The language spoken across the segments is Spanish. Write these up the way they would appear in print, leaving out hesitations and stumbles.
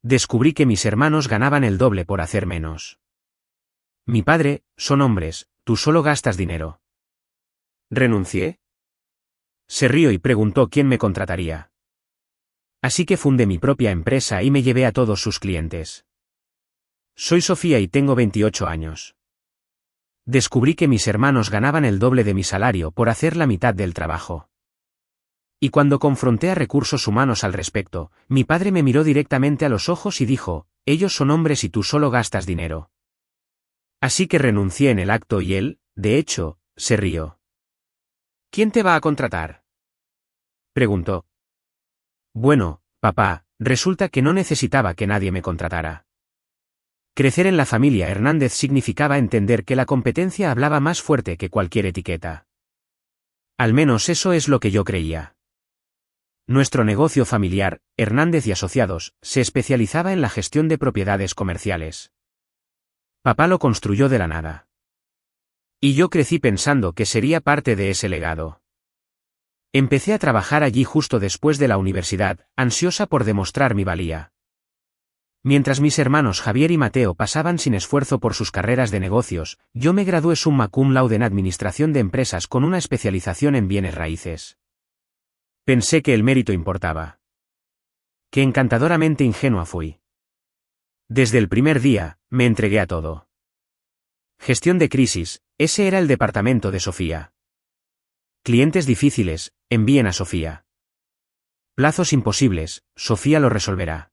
Descubrí que mis hermanos ganaban el doble por hacer menos. Mi padre, son hombres, tú solo gastas dinero. ¿Renuncié? Se rió y preguntó quién me contrataría. Así que fundé mi propia empresa y me llevé a todos sus clientes. Soy Sofía y tengo 28 años. Descubrí que mis hermanos ganaban el doble de mi salario por hacer la mitad del trabajo. Y cuando confronté a recursos humanos al respecto, mi padre me miró directamente a los ojos y dijo, ellos son hombres y tú solo gastas dinero. Así que renuncié en el acto y él, de hecho, se rió. ¿Quién te va a contratar? Preguntó. Bueno, papá, resulta que no necesitaba que nadie me contratara. Crecer en la familia Hernández significaba entender que la competencia hablaba más fuerte que cualquier etiqueta. Al menos eso es lo que yo creía. Nuestro negocio familiar, Hernández y Asociados, se especializaba en la gestión de propiedades comerciales. Papá lo construyó de la nada. Y yo crecí pensando que sería parte de ese legado. Empecé a trabajar allí justo después de la universidad, ansiosa por demostrar mi valía. Mientras mis hermanos Javier y Mateo pasaban sin esfuerzo por sus carreras de negocios, yo me gradué summa cum laude en Administración de Empresas con una especialización en bienes raíces. Pensé que el mérito importaba. Qué encantadoramente ingenua fui. Desde el primer día, me entregué a todo. Gestión de crisis, ese era el departamento de Sofía. Clientes difíciles, envíen a Sofía. Plazos imposibles, Sofía lo resolverá.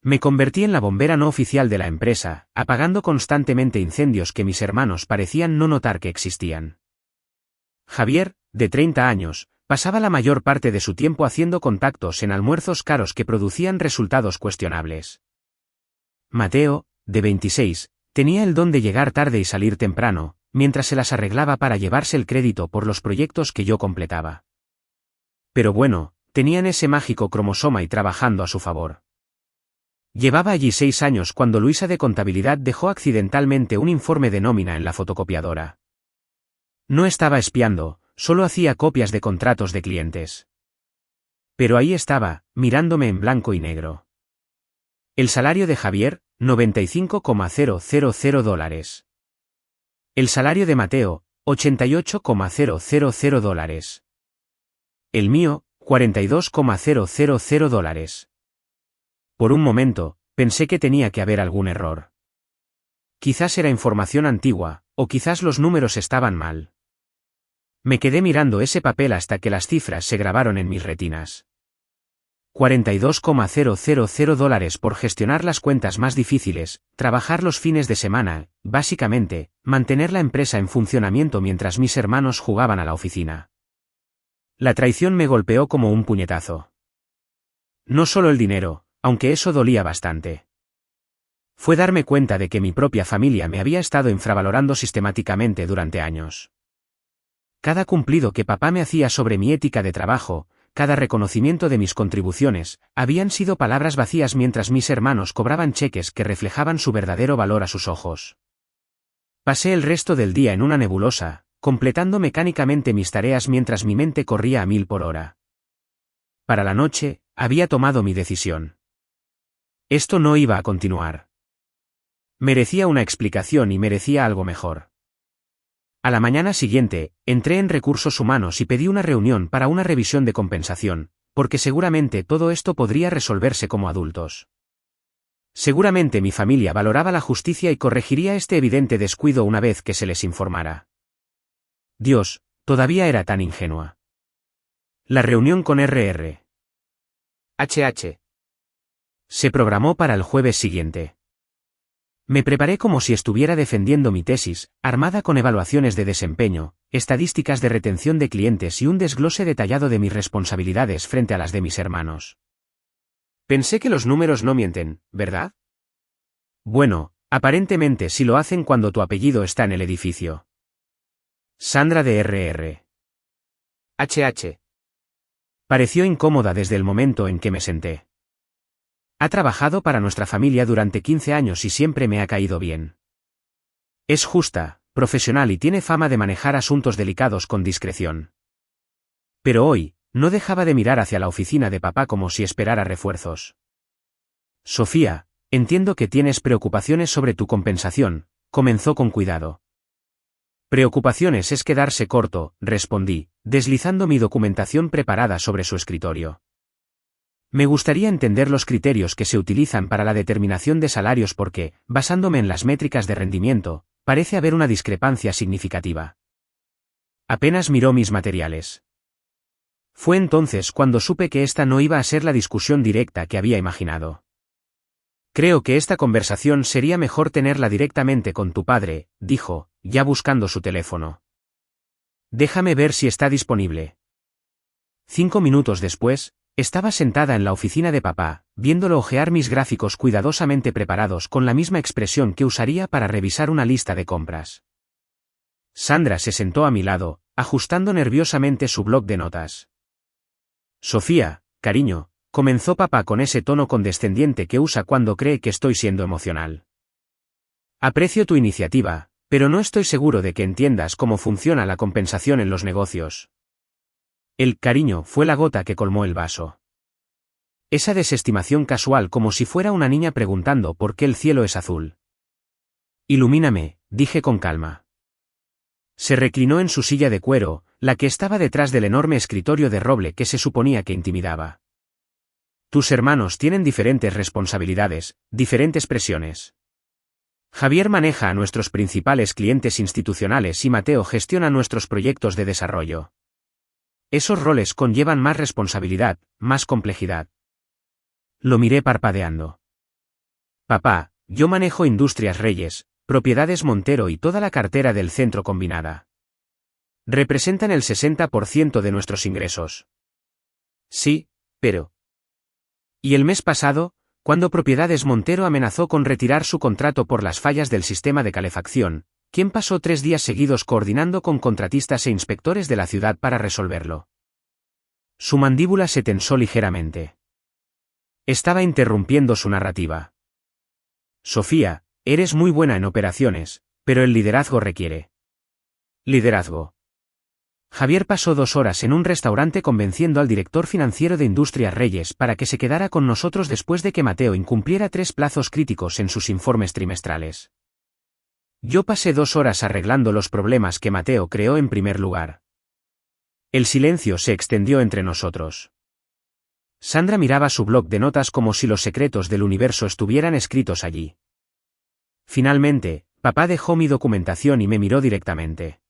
Me convertí en la bombera no oficial de la empresa, apagando constantemente incendios que mis hermanos parecían no notar que existían. Javier, de 30 años, pasaba la mayor parte de su tiempo haciendo contactos en almuerzos caros que producían resultados cuestionables. Mateo, de 26, tenía el don de llegar tarde y salir temprano, mientras se las arreglaba para llevarse el crédito por los proyectos que yo completaba. Pero bueno, tenían ese mágico cromosoma y trabajando a su favor. Llevaba allí 6 años cuando Luisa de Contabilidad dejó accidentalmente un informe de nómina en la fotocopiadora. No estaba espiando, solo hacía copias de contratos de clientes. Pero ahí estaba, mirándome en blanco y negro. El salario de Javier, $95,000. El salario de Mateo, $88,000. El mío, $42,000. Por un momento, pensé que tenía que haber algún error. Quizás era información antigua, o quizás los números estaban mal. Me quedé mirando ese papel hasta que las cifras se grabaron en mis retinas. $42,000 por gestionar las cuentas más difíciles, trabajar los fines de semana, básicamente, mantener la empresa en funcionamiento mientras mis hermanos jugaban a la oficina. La traición me golpeó como un puñetazo. No solo el dinero, aunque eso dolía bastante. Fue darme cuenta de que mi propia familia me había estado infravalorando sistemáticamente durante años. Cada cumplido que papá me hacía sobre mi ética de trabajo, cada reconocimiento de mis contribuciones, habían sido palabras vacías mientras mis hermanos cobraban cheques que reflejaban su verdadero valor a sus ojos. Pasé el resto del día en una nebulosa, completando mecánicamente mis tareas mientras mi mente corría a 1000 por hora. Para la noche, había tomado mi decisión. Esto no iba a continuar. Merecía una explicación y merecía algo mejor. A la mañana siguiente, entré en recursos humanos y pedí una reunión para una revisión de compensación, porque seguramente todo esto podría resolverse como adultos. Seguramente mi familia valoraba la justicia y corregiría este evidente descuido una vez que se les informara. Dios, todavía era tan ingenua. La reunión con R.R. H.H. se programó para el jueves siguiente. Me preparé como si estuviera defendiendo mi tesis, armada con evaluaciones de desempeño, estadísticas de retención de clientes y un desglose detallado de mis responsabilidades frente a las de mis hermanos. Pensé que los números no mienten, ¿verdad? Bueno, aparentemente sí lo hacen cuando tu apellido está en el edificio. Sandra de R.R. H.H. pareció incómoda desde el momento en que me senté. Ha trabajado para nuestra familia durante 15 años y siempre me ha caído bien. Es justa, profesional y tiene fama de manejar asuntos delicados con discreción. Pero hoy, no dejaba de mirar hacia la oficina de papá como si esperara refuerzos. Sofía, entiendo que tienes preocupaciones sobre tu compensación, comenzó con cuidado. Preocupaciones es quedarse corto, respondí, deslizando mi documentación preparada sobre su escritorio. Me gustaría entender los criterios que se utilizan para la determinación de salarios porque, basándome en las métricas de rendimiento, parece haber una discrepancia significativa. Apenas miró mis materiales. Fue entonces cuando supe que esta no iba a ser la discusión directa que había imaginado. Creo que esta conversación sería mejor tenerla directamente con tu padre, dijo, ya buscando su teléfono. Déjame ver si está disponible. 5 minutos después, estaba sentada en la oficina de papá, viéndolo hojear mis gráficos cuidadosamente preparados con la misma expresión que usaría para revisar una lista de compras. Sandra se sentó a mi lado, ajustando nerviosamente su bloc de notas. Sofía, cariño, comenzó papá con ese tono condescendiente que usa cuando cree que estoy siendo emocional. Aprecio tu iniciativa, pero no estoy seguro de que entiendas cómo funciona la compensación en los negocios. El cariño fue la gota que colmó el vaso. Esa desestimación casual como si fuera una niña preguntando por qué el cielo es azul. Ilumíname, dije con calma. Se reclinó en su silla de cuero, la que estaba detrás del enorme escritorio de roble que se suponía que intimidaba. Tus hermanos tienen diferentes responsabilidades, diferentes presiones. Javier maneja a nuestros principales clientes institucionales y Mateo gestiona nuestros proyectos de desarrollo. Esos roles conllevan más responsabilidad, más complejidad. Lo miré parpadeando. Papá, yo manejo Industrias Reyes, Propiedades Montero y toda la cartera del centro combinada. Representan el 60% de nuestros ingresos. Sí, pero... ¿Y el mes pasado, cuando Propiedades Montero amenazó con retirar su contrato por las fallas del sistema de calefacción, quién pasó 3 días seguidos coordinando con contratistas e inspectores de la ciudad para resolverlo? Su mandíbula se tensó ligeramente. Estaba interrumpiendo su narrativa. Sofía, eres muy buena en operaciones, pero el liderazgo requiere. Liderazgo. Javier pasó 2 horas en un restaurante convenciendo al director financiero de Industrias Reyes para que se quedara con nosotros después de que Mateo incumpliera 3 plazos críticos en sus informes trimestrales. Yo pasé 2 horas arreglando los problemas que Mateo creó en primer lugar. El silencio se extendió entre nosotros. Sandra miraba su bloc de notas como si los secretos del universo estuvieran escritos allí. Finalmente, papá dejó mi documentación y me miró directamente.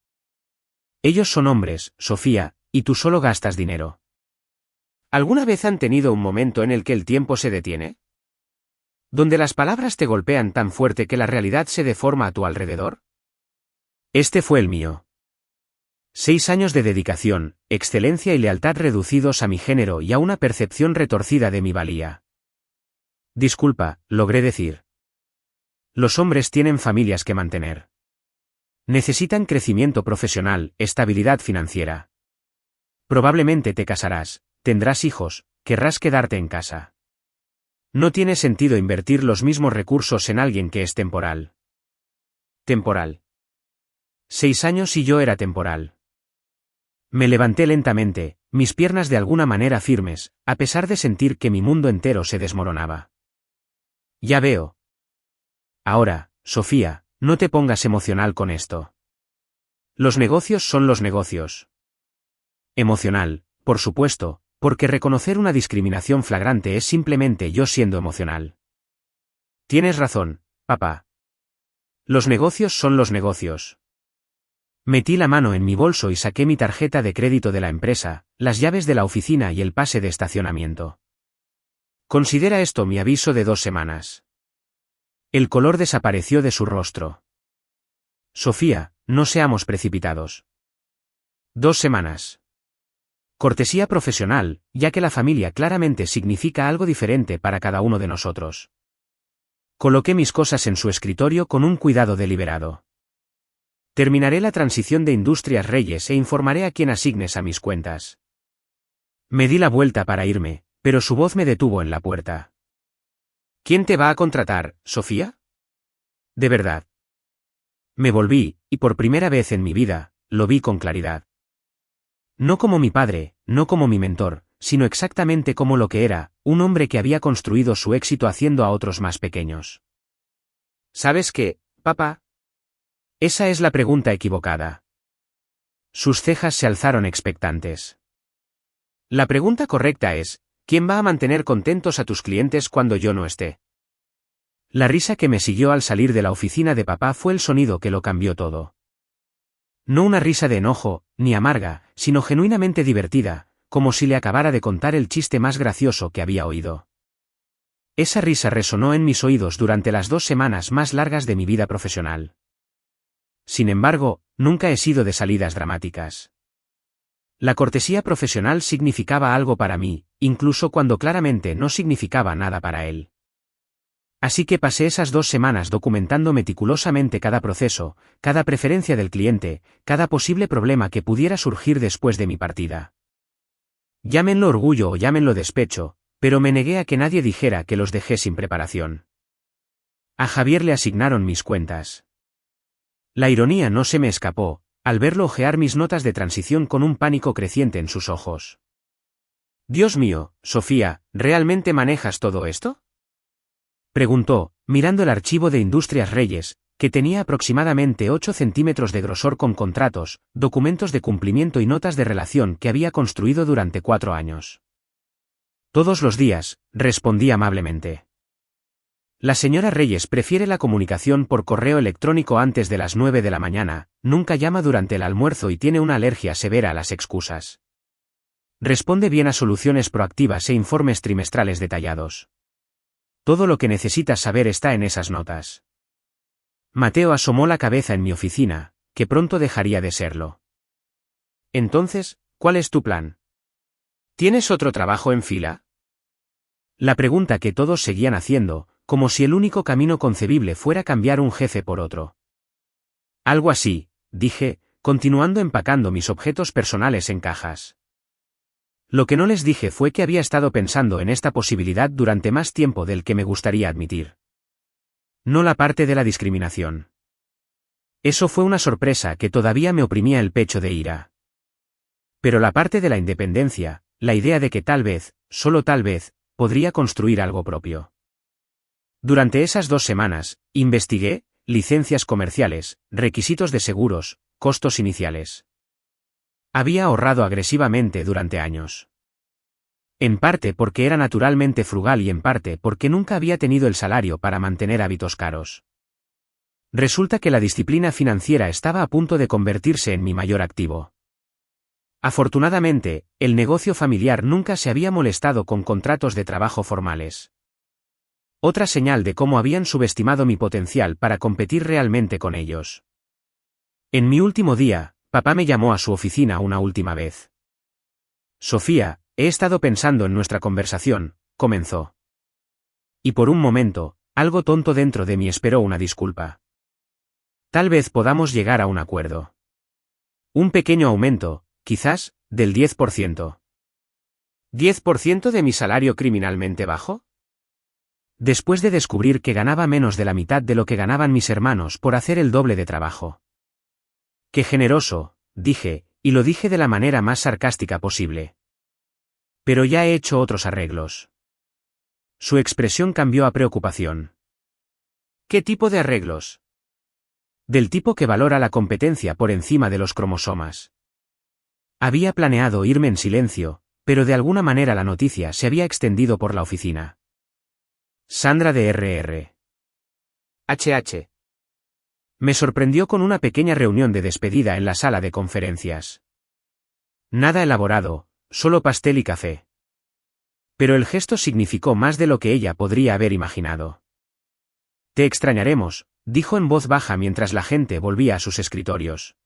Ellos son hombres, Sofía, y tú solo gastas dinero. ¿Alguna vez han tenido un momento en el que el tiempo se detiene? ¿Donde las palabras te golpean tan fuerte que la realidad se deforma a tu alrededor? Este fue el mío. 6 años de dedicación, excelencia y lealtad reducidos a mi género y a una percepción retorcida de mi valía. Disculpa, logré decir. Los hombres tienen familias que mantener. Necesitan crecimiento profesional, estabilidad financiera. Probablemente te casarás, tendrás hijos, querrás quedarte en casa. No tiene sentido invertir los mismos recursos en alguien que es temporal. Temporal. 6 años y yo era temporal. Me levanté lentamente, mis piernas de alguna manera firmes, a pesar de sentir que mi mundo entero se desmoronaba. Ya veo. Ahora, Sofía, no te pongas emocional con esto. Los negocios son los negocios. Emocional, por supuesto, porque reconocer una discriminación flagrante es simplemente yo siendo emocional. Tienes razón, papá. Los negocios son los negocios. Metí la mano en mi bolso y saqué mi tarjeta de crédito de la empresa, las llaves de la oficina y el pase de estacionamiento. Considera esto mi aviso de 2 semanas. El color desapareció de su rostro. Sofía, no seamos precipitados. 2 semanas. Cortesía profesional, ya que la familia claramente significa algo diferente para cada uno de nosotros. Coloqué mis cosas en su escritorio con un cuidado deliberado. Terminaré la transición de Industrias Reyes e informaré a quien asignes a mis cuentas. Me di la vuelta para irme, pero su voz me detuvo en la puerta. ¿Quién te va a contratar, Sofía? De verdad. Me volví, y por primera vez en mi vida, lo vi con claridad. No como mi padre, no como mi mentor, sino exactamente como lo que era, un hombre que había construido su éxito haciendo a otros más pequeños. ¿Sabes qué, papá? Esa es la pregunta equivocada. Sus cejas se alzaron expectantes. La pregunta correcta es, ¿quién va a mantener contentos a tus clientes cuando yo no esté? La risa que me siguió al salir de la oficina de papá fue el sonido que lo cambió todo. No una risa de enojo, ni amarga, sino genuinamente divertida, como si le acabara de contar el chiste más gracioso que había oído. Esa risa resonó en mis oídos durante las 2 semanas más largas de mi vida profesional. Sin embargo, nunca he sido de salidas dramáticas. La cortesía profesional significaba algo para mí, incluso cuando claramente no significaba nada para él. Así que pasé esas 2 semanas documentando meticulosamente cada proceso, cada preferencia del cliente, cada posible problema que pudiera surgir después de mi partida. Llámenlo orgullo o llámenlo despecho, pero me negué a que nadie dijera que los dejé sin preparación. A Javier le asignaron mis cuentas. La ironía no se me escapó, al verlo hojear mis notas de transición con un pánico creciente en sus ojos. Dios mío, Sofía, ¿realmente manejas todo esto? Preguntó, mirando el archivo de Industrias Reyes, que tenía aproximadamente 8 centímetros de grosor con contratos, documentos de cumplimiento y notas de relación que había construido durante 4 años. Todos los días, respondí amablemente. La señora Reyes prefiere la comunicación por correo electrónico antes de las 9 de la mañana, nunca llama durante el almuerzo y tiene una alergia severa a las excusas. Responde bien a soluciones proactivas e informes trimestrales detallados. Todo lo que necesitas saber está en esas notas. Mateo asomó la cabeza en mi oficina, que pronto dejaría de serlo. Entonces, ¿cuál es tu plan? ¿Tienes otro trabajo en fila? La pregunta que todos seguían haciendo, como si el único camino concebible fuera cambiar un jefe por otro. Algo así, dije, continuando empacando mis objetos personales en cajas. Lo que no les dije fue que había estado pensando en esta posibilidad durante más tiempo del que me gustaría admitir. No la parte de la discriminación. Eso fue una sorpresa que todavía me oprimía el pecho de ira. Pero la parte de la independencia, la idea de que tal vez, solo tal vez, podría construir algo propio. Durante esas 2 semanas, investigué, licencias comerciales, requisitos de seguros, costos iniciales. Había ahorrado agresivamente durante años. En parte porque era naturalmente frugal y en parte porque nunca había tenido el salario para mantener hábitos caros. Resulta que la disciplina financiera estaba a punto de convertirse en mi mayor activo. Afortunadamente, el negocio familiar nunca se había molestado con contratos de trabajo formales. Otra señal de cómo habían subestimado mi potencial para competir realmente con ellos. En mi último día, papá me llamó a su oficina una última vez. Sofía, he estado pensando en nuestra conversación, comenzó. Y por un momento, algo tonto dentro de mí esperó una disculpa. Tal vez podamos llegar a un acuerdo. Un pequeño aumento, quizás, del 10%. ¿10% de mi salario criminalmente bajo? Después de descubrir que ganaba menos de la mitad de lo que ganaban mis hermanos por hacer el doble de trabajo. Qué generoso, dije, y lo dije de la manera más sarcástica posible. Pero ya he hecho otros arreglos. Su expresión cambió a preocupación. ¿Qué tipo de arreglos? Del tipo que valora la competencia por encima de los cromosomas. Había planeado irme en silencio, pero de alguna manera la noticia se había extendido por la oficina. Sandra de RR. HH. Me sorprendió con una pequeña reunión de despedida en la sala de conferencias. Nada elaborado, solo pastel y café. Pero el gesto significó más de lo que ella podría haber imaginado. Te extrañaremos, dijo en voz baja mientras la gente volvía a sus escritorios.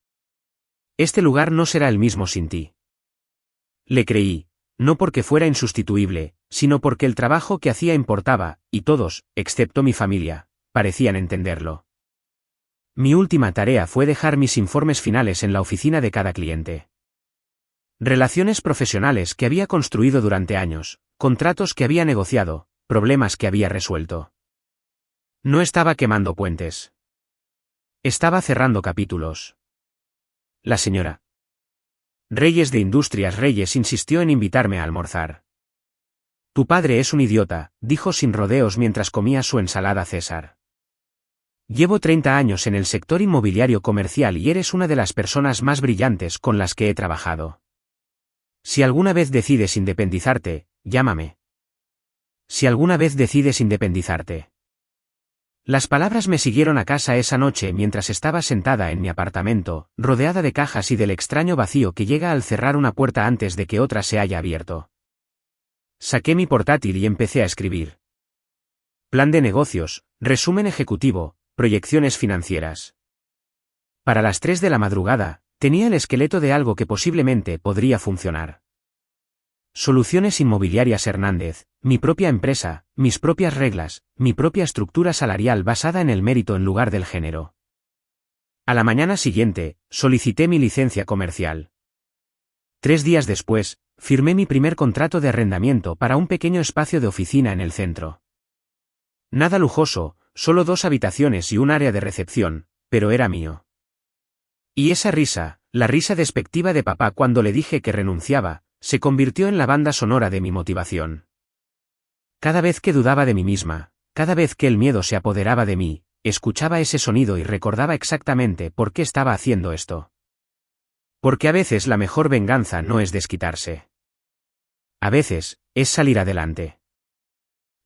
Este lugar no será el mismo sin ti. Le creí, no porque fuera insustituible, sino porque el trabajo que hacía importaba, y todos, excepto mi familia, parecían entenderlo. Mi última tarea fue dejar mis informes finales en la oficina de cada cliente. Relaciones profesionales que había construido durante años, contratos que había negociado, problemas que había resuelto. No estaba quemando puentes. Estaba cerrando capítulos. La señora Reyes de Industrias Reyes insistió en invitarme a almorzar. Tu padre es un idiota, dijo sin rodeos mientras comía su ensalada César. Llevo 30 años en el sector inmobiliario comercial y eres una de las personas más brillantes con las que he trabajado. Si alguna vez decides independizarte, llámame. Si alguna vez decides independizarte. Las palabras me siguieron a casa esa noche mientras estaba sentada en mi apartamento, rodeada de cajas y del extraño vacío que llega al cerrar una puerta antes de que otra se haya abierto. Saqué mi portátil y empecé a escribir. Plan de negocios, resumen ejecutivo, proyecciones financieras. Para las 3 de la madrugada, tenía el esqueleto de algo que posiblemente podría funcionar. Soluciones Inmobiliarias Hernández, mi propia empresa, mis propias reglas, mi propia estructura salarial basada en el mérito en lugar del género. A la mañana siguiente, solicité mi licencia comercial. 3 días después, firmé mi primer contrato de arrendamiento para un pequeño espacio de oficina en el centro. Nada lujoso, solo 2 habitaciones y un área de recepción, pero era mío. Y esa risa, la risa despectiva de papá cuando le dije que renunciaba, se convirtió en la banda sonora de mi motivación. Cada vez que dudaba de mí misma, cada vez que el miedo se apoderaba de mí, escuchaba ese sonido y recordaba exactamente por qué estaba haciendo esto. Porque a veces la mejor venganza no es desquitarse. A veces, es salir adelante.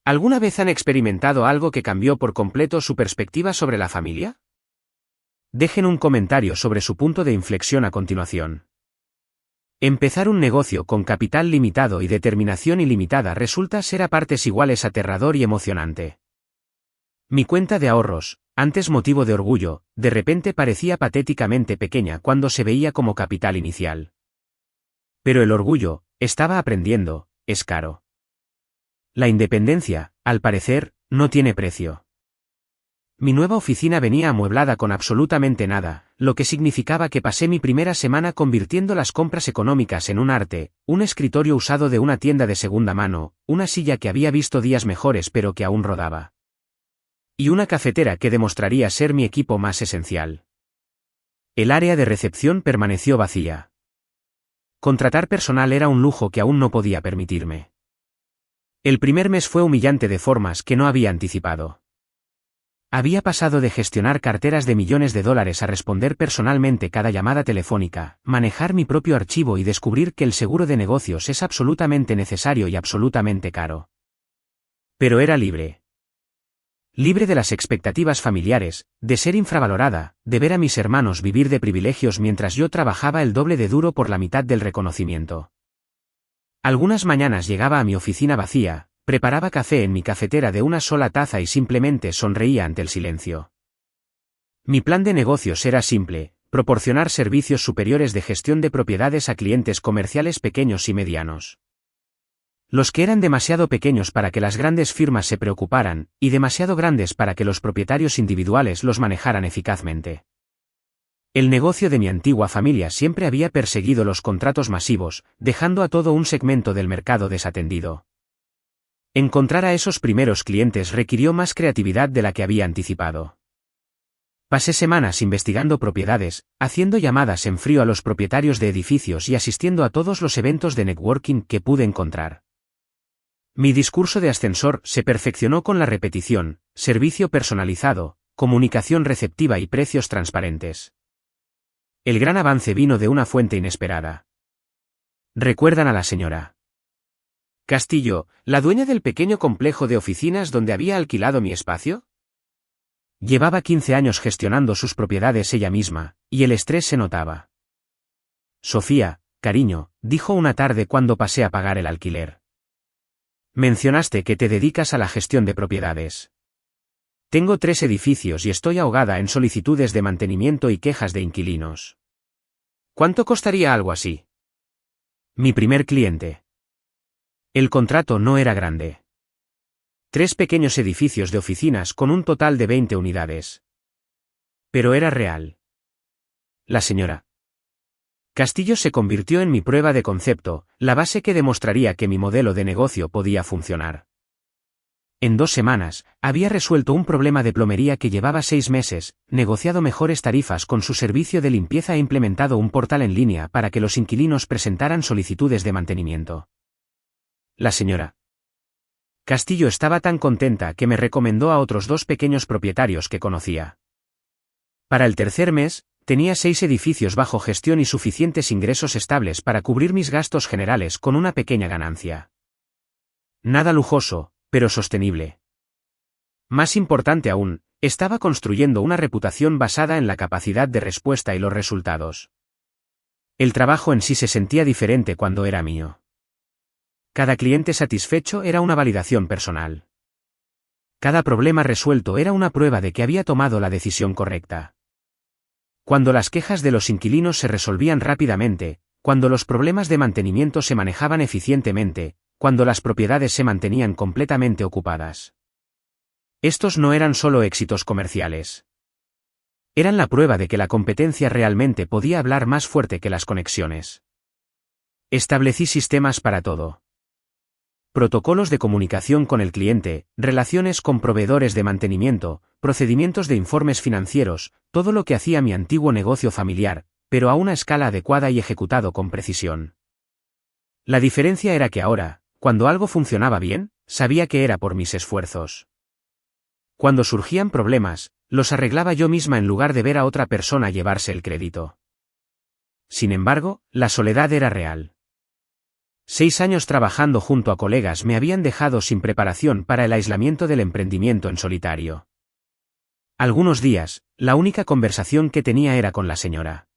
¿Alguna vez han experimentado algo que cambió por completo su perspectiva sobre la familia? Dejen un comentario sobre su punto de inflexión a continuación. Empezar un negocio con capital limitado y determinación ilimitada resulta ser a partes iguales aterrador y emocionante. Mi cuenta de ahorros, antes motivo de orgullo, de repente parecía patéticamente pequeña cuando se veía como capital inicial. Pero el orgullo, estaba aprendiendo, es caro. La independencia, al parecer, no tiene precio. Mi nueva oficina venía amueblada con absolutamente nada, lo que significaba que pasé mi primera semana convirtiendo las compras económicas en un arte, un escritorio usado de una tienda de segunda mano, una silla que había visto días mejores pero que aún rodaba. Y una cafetera que demostraría ser mi equipo más esencial. El área de recepción permaneció vacía. Contratar personal era un lujo que aún no podía permitirme. El primer mes fue humillante de formas que no había anticipado. Había pasado de gestionar carteras de millones de dólares a responder personalmente cada llamada telefónica, manejar mi propio archivo y descubrir que el seguro de negocios es absolutamente necesario y absolutamente caro. Pero era libre. Libre de las expectativas familiares, de ser infravalorada, de ver a mis hermanos vivir de privilegios mientras yo trabajaba el doble de duro por la mitad del reconocimiento. Algunas mañanas llegaba a mi oficina vacía, preparaba café en mi cafetera de una sola taza y simplemente sonreía ante el silencio. Mi plan de negocios era simple, proporcionar servicios superiores de gestión de propiedades a clientes comerciales pequeños y medianos. Los que eran demasiado pequeños para que las grandes firmas se preocuparan, y demasiado grandes para que los propietarios individuales los manejaran eficazmente. El negocio de mi antigua familia siempre había perseguido los contratos masivos, dejando a todo un segmento del mercado desatendido. Encontrar a esos primeros clientes requirió más creatividad de la que había anticipado. Pasé semanas investigando propiedades, haciendo llamadas en frío a los propietarios de edificios y asistiendo a todos los eventos de networking que pude encontrar. Mi discurso de ascensor se perfeccionó con la repetición, servicio personalizado, comunicación receptiva y precios transparentes. El gran avance vino de una fuente inesperada. ¿Recuerdan a la señora Castillo, la dueña del pequeño complejo de oficinas donde había alquilado mi espacio? Llevaba 15 años gestionando sus propiedades ella misma, y el estrés se notaba. Sofía, cariño, dijo una tarde cuando pasé a pagar el alquiler. Mencionaste que te dedicas a la gestión de propiedades. Tengo 3 edificios y estoy ahogada en solicitudes de mantenimiento y quejas de inquilinos. ¿Cuánto costaría algo así? Mi primer cliente. El contrato no era grande. 3 pequeños edificios de oficinas con un total de 20 unidades. Pero era real. La señora Castillo se convirtió en mi prueba de concepto, la base que demostraría que mi modelo de negocio podía funcionar. En 2 semanas, había resuelto un problema de plomería que llevaba 6 meses, negociado mejores tarifas con su servicio de limpieza e implementado un portal en línea para que los inquilinos presentaran solicitudes de mantenimiento. La señora Castillo estaba tan contenta que me recomendó a otros 2 pequeños propietarios que conocía. Para el tercer mes, tenía 6 edificios bajo gestión y suficientes ingresos estables para cubrir mis gastos generales con una pequeña ganancia. Nada lujoso, pero sostenible. Más importante aún, estaba construyendo una reputación basada en la capacidad de respuesta y los resultados. El trabajo en sí se sentía diferente cuando era mío. Cada cliente satisfecho era una validación personal. Cada problema resuelto era una prueba de que había tomado la decisión correcta. Cuando las quejas de los inquilinos se resolvían rápidamente, cuando los problemas de mantenimiento se manejaban eficientemente, cuando las propiedades se mantenían completamente ocupadas. Estos no eran solo éxitos comerciales. Eran la prueba de que la competencia realmente podía hablar más fuerte que las conexiones. Establecí sistemas para todo. Protocolos de comunicación con el cliente, relaciones con proveedores de mantenimiento, procedimientos de informes financieros, todo lo que hacía mi antiguo negocio familiar, pero a una escala adecuada y ejecutado con precisión. La diferencia era que ahora, cuando algo funcionaba bien, sabía que era por mis esfuerzos. Cuando surgían problemas, los arreglaba yo misma en lugar de ver a otra persona llevarse el crédito. Sin embargo, la soledad era real. 6 años trabajando junto a colegas me habían dejado sin preparación para el aislamiento del emprendimiento en solitario. Algunos días, la única conversación que tenía era con la señora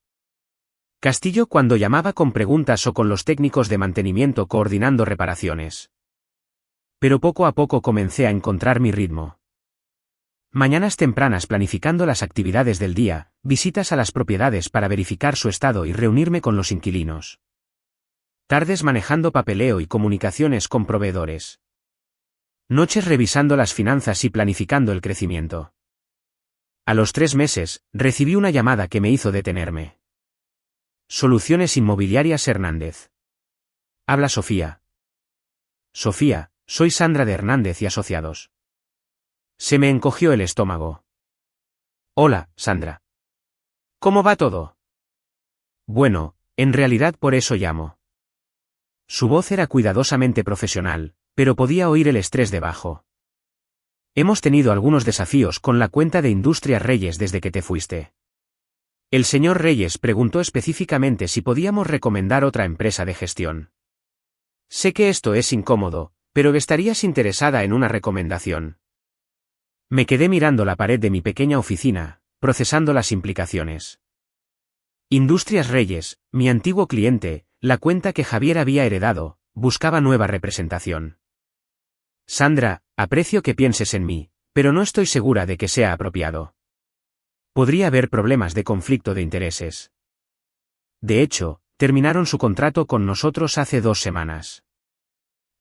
Castillo cuando llamaba con preguntas o con los técnicos de mantenimiento coordinando reparaciones. Pero poco a poco comencé a encontrar mi ritmo. Mañanas tempranas planificando las actividades del día, visitas a las propiedades para verificar su estado y reunirme con los inquilinos. Tardes manejando papeleo y comunicaciones con proveedores. Noches revisando las finanzas y planificando el crecimiento. A los 3 meses, recibí una llamada que me hizo detenerme. Soluciones Inmobiliarias Hernández. Habla Sofía. Sofía, soy Sandra de Hernández y Asociados. Se me encogió el estómago. Hola, Sandra. ¿Cómo va todo? Bueno, en realidad por eso llamo. Su voz era cuidadosamente profesional, pero podía oír el estrés debajo. Hemos tenido algunos desafíos con la cuenta de Industrias Reyes desde que te fuiste. El señor Reyes preguntó específicamente si podíamos recomendar otra empresa de gestión. Sé que esto es incómodo, pero ¿estarías interesada en una recomendación? Me quedé mirando la pared de mi pequeña oficina, procesando las implicaciones. Industrias Reyes, mi antiguo cliente, la cuenta que Javier había heredado, buscaba nueva representación. Sandra, aprecio que pienses en mí, pero no estoy segura de que sea apropiado. Podría haber problemas de conflicto de intereses. De hecho, terminaron su contrato con nosotros hace 2 semanas.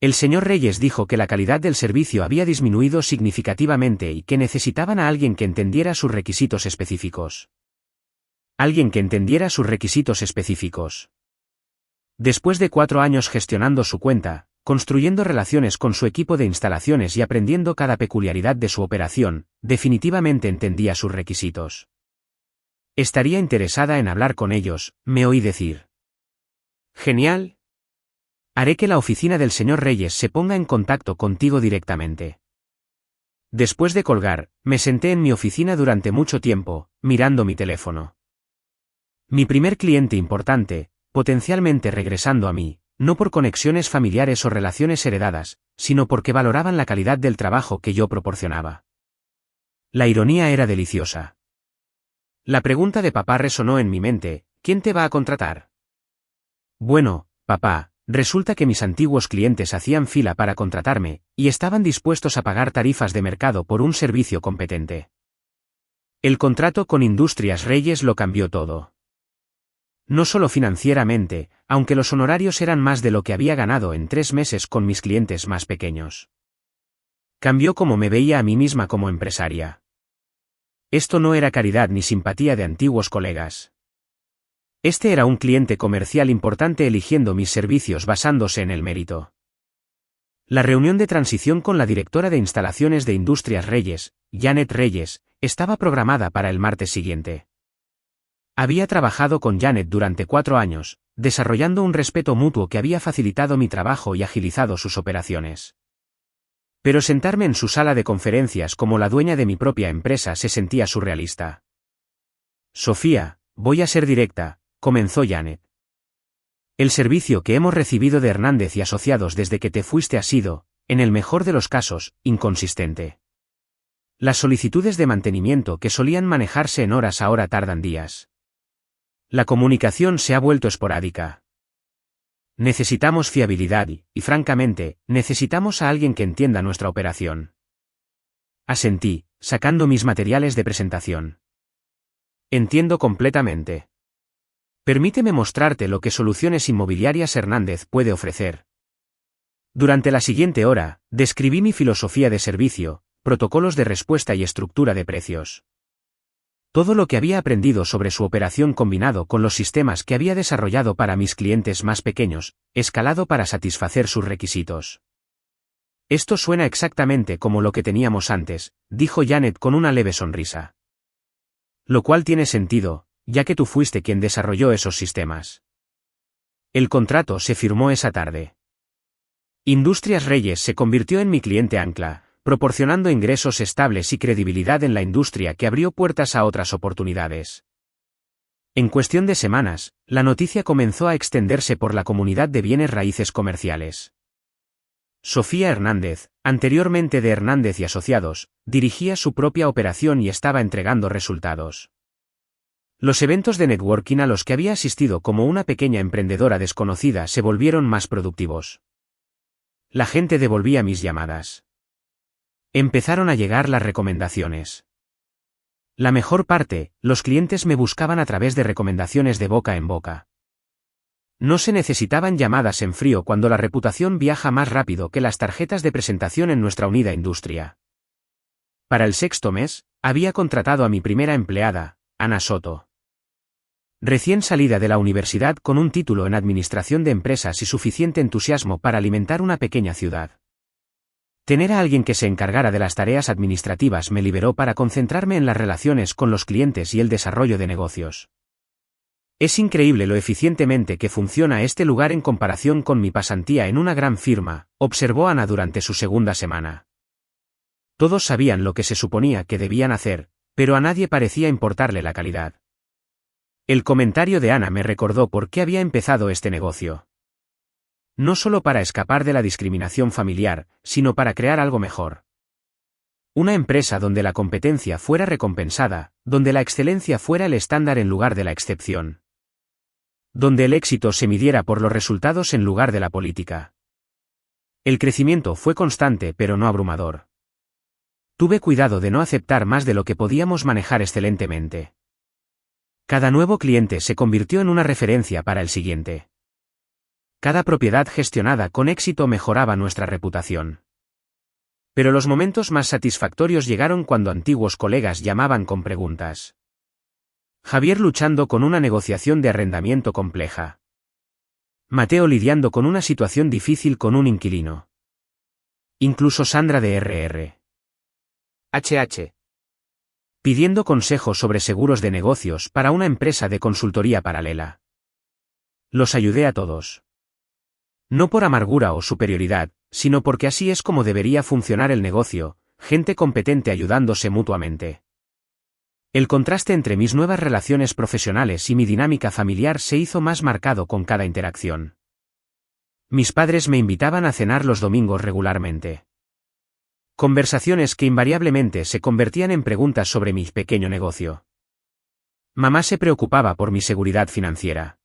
El señor Reyes dijo que la calidad del servicio había disminuido significativamente y que necesitaban a alguien que entendiera sus requisitos específicos. Alguien que entendiera sus requisitos específicos. Después de 4 años gestionando su cuenta, construyendo relaciones con su equipo de instalaciones y aprendiendo cada peculiaridad de su operación, definitivamente entendía sus requisitos. Estaría interesada en hablar con ellos, me oí decir. Genial. Haré que la oficina del señor Reyes se ponga en contacto contigo directamente. Después de colgar, me senté en mi oficina durante mucho tiempo, mirando mi teléfono. Mi primer cliente importante, potencialmente regresando a mí, no por conexiones familiares o relaciones heredadas, sino porque valoraban la calidad del trabajo que yo proporcionaba. La ironía era deliciosa. La pregunta de papá resonó en mi mente, ¿quién te va a contratar? Bueno, papá, resulta que mis antiguos clientes hacían fila para contratarme, y estaban dispuestos a pagar tarifas de mercado por un servicio competente. El contrato con Industrias Reyes lo cambió todo. No solo financieramente, aunque los honorarios eran más de lo que había ganado en 3 meses con mis clientes más pequeños. Cambió cómo me veía a mí misma como empresaria. Esto no era caridad ni simpatía de antiguos colegas. Este era un cliente comercial importante eligiendo mis servicios basándose en el mérito. La reunión de transición con la directora de instalaciones de Industrias Reyes, Janet Reyes, estaba programada para el martes siguiente. Había trabajado con Janet durante 4 años, desarrollando un respeto mutuo que había facilitado mi trabajo y agilizado sus operaciones. Pero sentarme en su sala de conferencias como la dueña de mi propia empresa se sentía surrealista. Sofía, voy a ser directa, comenzó Janet. El servicio que hemos recibido de Hernández y Asociados desde que te fuiste ha sido, en el mejor de los casos, inconsistente. Las solicitudes de mantenimiento que solían manejarse en horas ahora tardan días. La comunicación se ha vuelto esporádica. Necesitamos fiabilidad y, francamente, necesitamos a alguien que entienda nuestra operación. Asentí, sacando mis materiales de presentación. Entiendo completamente. Permíteme mostrarte lo que Soluciones Inmobiliarias Hernández puede ofrecer. Durante la siguiente hora, describí mi filosofía de servicio, protocolos de respuesta y estructura de precios. Todo lo que había aprendido sobre su operación combinado con los sistemas que había desarrollado para mis clientes más pequeños, escalado para satisfacer sus requisitos. Esto suena exactamente como lo que teníamos antes, dijo Janet con una leve sonrisa. Lo cual tiene sentido, ya que tú fuiste quien desarrolló esos sistemas. El contrato se firmó esa tarde. Industrias Reyes se convirtió en mi cliente ancla, proporcionando ingresos estables y credibilidad en la industria que abrió puertas a otras oportunidades. En cuestión de semanas, la noticia comenzó a extenderse por la comunidad de bienes raíces comerciales. Sofía Hernández, anteriormente de Hernández y Asociados, dirigía su propia operación y estaba entregando resultados. Los eventos de networking a los que había asistido como una pequeña emprendedora desconocida se volvieron más productivos. La gente devolvía mis llamadas. Empezaron a llegar las recomendaciones. La mejor parte, los clientes me buscaban a través de recomendaciones de boca en boca. No se necesitaban llamadas en frío cuando la reputación viaja más rápido que las tarjetas de presentación en nuestra unida industria. Para el 6º mes, había contratado a mi primera empleada, Ana Soto. Recién salida de la universidad con un título en Administración de Empresas y suficiente entusiasmo para alimentar una pequeña ciudad. Tener a alguien que se encargara de las tareas administrativas me liberó para concentrarme en las relaciones con los clientes y el desarrollo de negocios. Es increíble lo eficientemente que funciona este lugar en comparación con mi pasantía en una gran firma, observó Ana durante su segunda semana. Todos sabían lo que se suponía que debían hacer, pero a nadie parecía importarle la calidad. El comentario de Ana me recordó por qué había empezado este negocio. No solo para escapar de la discriminación familiar, sino para crear algo mejor. Una empresa donde la competencia fuera recompensada, donde la excelencia fuera el estándar en lugar de la excepción. Donde el éxito se midiera por los resultados en lugar de la política. El crecimiento fue constante pero no abrumador. Tuve cuidado de no aceptar más de lo que podíamos manejar excelentemente. Cada nuevo cliente se convirtió en una referencia para el siguiente. Cada propiedad gestionada con éxito mejoraba nuestra reputación. Pero los momentos más satisfactorios llegaron cuando antiguos colegas llamaban con preguntas. Javier luchando con una negociación de arrendamiento compleja. Mateo lidiando con una situación difícil con un inquilino. Incluso Sandra de RR. HH. Pidiendo consejos sobre seguros de negocios para una empresa de consultoría paralela. Los ayudé a todos. No por amargura o superioridad, sino porque así es como debería funcionar el negocio, gente competente ayudándose mutuamente. El contraste entre mis nuevas relaciones profesionales y mi dinámica familiar se hizo más marcado con cada interacción. Mis padres me invitaban a cenar los domingos regularmente. Conversaciones que invariablemente se convertían en preguntas sobre mi pequeño negocio. Mamá se preocupaba por mi seguridad financiera.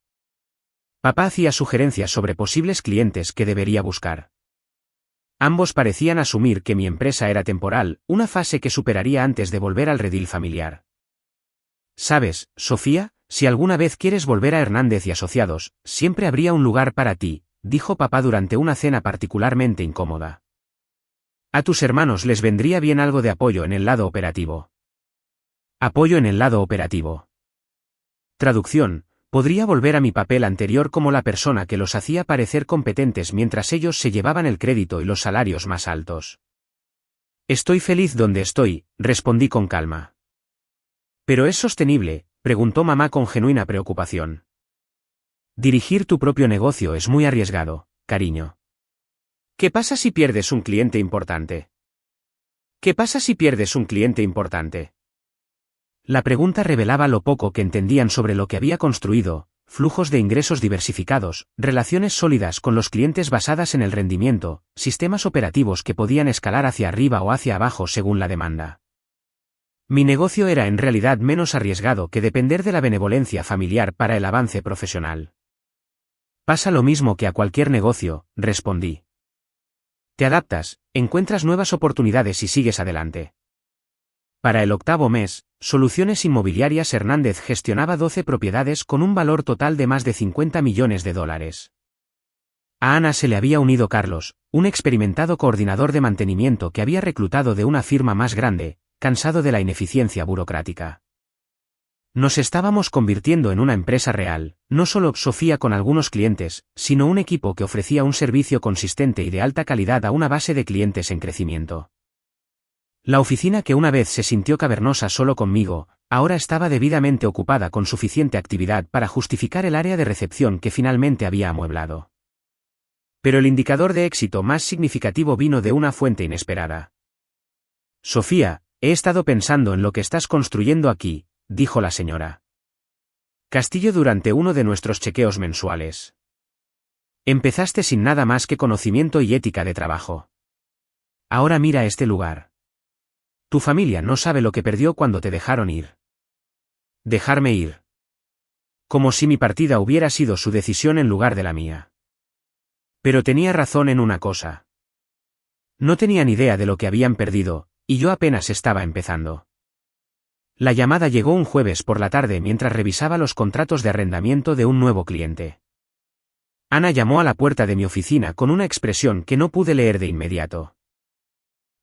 Papá hacía sugerencias sobre posibles clientes que debería buscar. Ambos parecían asumir que mi empresa era temporal, una fase que superaría antes de volver al redil familiar. ¿Sabes, Sofía? Si alguna vez quieres volver a Hernández y Asociados, siempre habría un lugar para ti, dijo papá durante una cena particularmente incómoda. A tus hermanos les vendría bien algo de apoyo en el lado operativo. Apoyo en el lado operativo. Traducción: Podría volver a mi papel anterior como la persona que los hacía parecer competentes mientras ellos se llevaban el crédito y los salarios más altos. Estoy feliz donde estoy, respondí con calma. ¿Pero es sostenible?, preguntó mamá con genuina preocupación. Dirigir tu propio negocio es muy arriesgado, cariño. ¿Qué pasa si pierdes un cliente importante? ¿Qué pasa si pierdes un cliente importante? La pregunta revelaba lo poco que entendían sobre lo que había construido: flujos de ingresos diversificados, relaciones sólidas con los clientes basadas en el rendimiento, sistemas operativos que podían escalar hacia arriba o hacia abajo según la demanda. Mi negocio era en realidad menos arriesgado que depender de la benevolencia familiar para el avance profesional. Pasa lo mismo que a cualquier negocio, respondí. Te adaptas, encuentras nuevas oportunidades y sigues adelante. Para el 8º mes, Soluciones Inmobiliarias Hernández gestionaba 12 propiedades con un valor total de más de $50 millones. A Ana se le había unido Carlos, un experimentado coordinador de mantenimiento que había reclutado de una firma más grande, cansado de la ineficiencia burocrática. Nos estábamos convirtiendo en una empresa real, no solo Sofía con algunos clientes, sino un equipo que ofrecía un servicio consistente y de alta calidad a una base de clientes en crecimiento. La oficina que una vez se sintió cavernosa solo conmigo, ahora estaba debidamente ocupada con suficiente actividad para justificar el área de recepción que finalmente había amueblado. Pero el indicador de éxito más significativo vino de una fuente inesperada. Sofía, he estado pensando en lo que estás construyendo aquí, dijo la señora Castillo durante uno de nuestros chequeos mensuales. Empezaste sin nada más que conocimiento y ética de trabajo. Ahora mira este lugar. Tu familia no sabe lo que perdió cuando te dejaron ir. Dejarme ir. Como si mi partida hubiera sido su decisión en lugar de la mía. Pero tenía razón en una cosa. No tenían idea de lo que habían perdido, y yo apenas estaba empezando. La llamada llegó un jueves por la tarde mientras revisaba los contratos de arrendamiento de un nuevo cliente. Ana llamó a la puerta de mi oficina con una expresión que no pude leer de inmediato.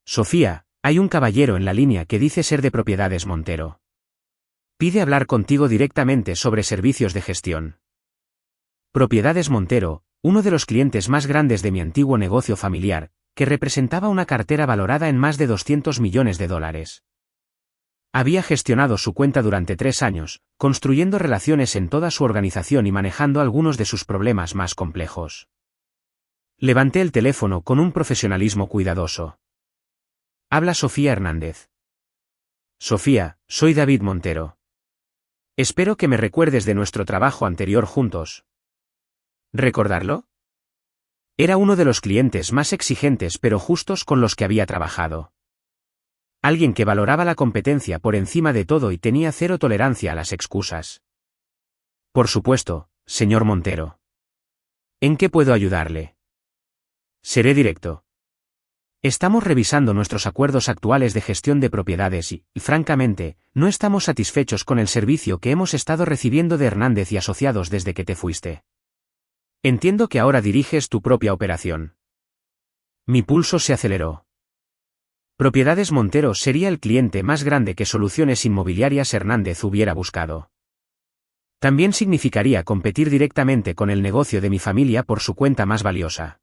Sofía, hay un caballero en la línea que dice ser de Propiedades Montero. Pide hablar contigo directamente sobre servicios de gestión. Propiedades Montero, uno de los clientes más grandes de mi antiguo negocio familiar, que representaba una cartera valorada en más de $200 millones. Había gestionado su cuenta durante 3 años, construyendo relaciones en toda su organización y manejando algunos de sus problemas más complejos. Levanté el teléfono con un profesionalismo cuidadoso. Habla Sofía Hernández. Sofía, soy David Montero. Espero que me recuerdes de nuestro trabajo anterior juntos. ¿Recordarlo? Era uno de los clientes más exigentes pero justos con los que había trabajado. Alguien que valoraba la competencia por encima de todo y tenía cero tolerancia a las excusas. Por supuesto, señor Montero. ¿En qué puedo ayudarle? Seré directo. Estamos revisando nuestros acuerdos actuales de gestión de propiedades y, francamente, no estamos satisfechos con el servicio que hemos estado recibiendo de Hernández y Asociados desde que te fuiste. Entiendo que ahora diriges tu propia operación. Mi pulso se aceleró. Propiedades Montero sería el cliente más grande que Soluciones Inmobiliarias Hernández hubiera buscado. También significaría competir directamente con el negocio de mi familia por su cuenta más valiosa.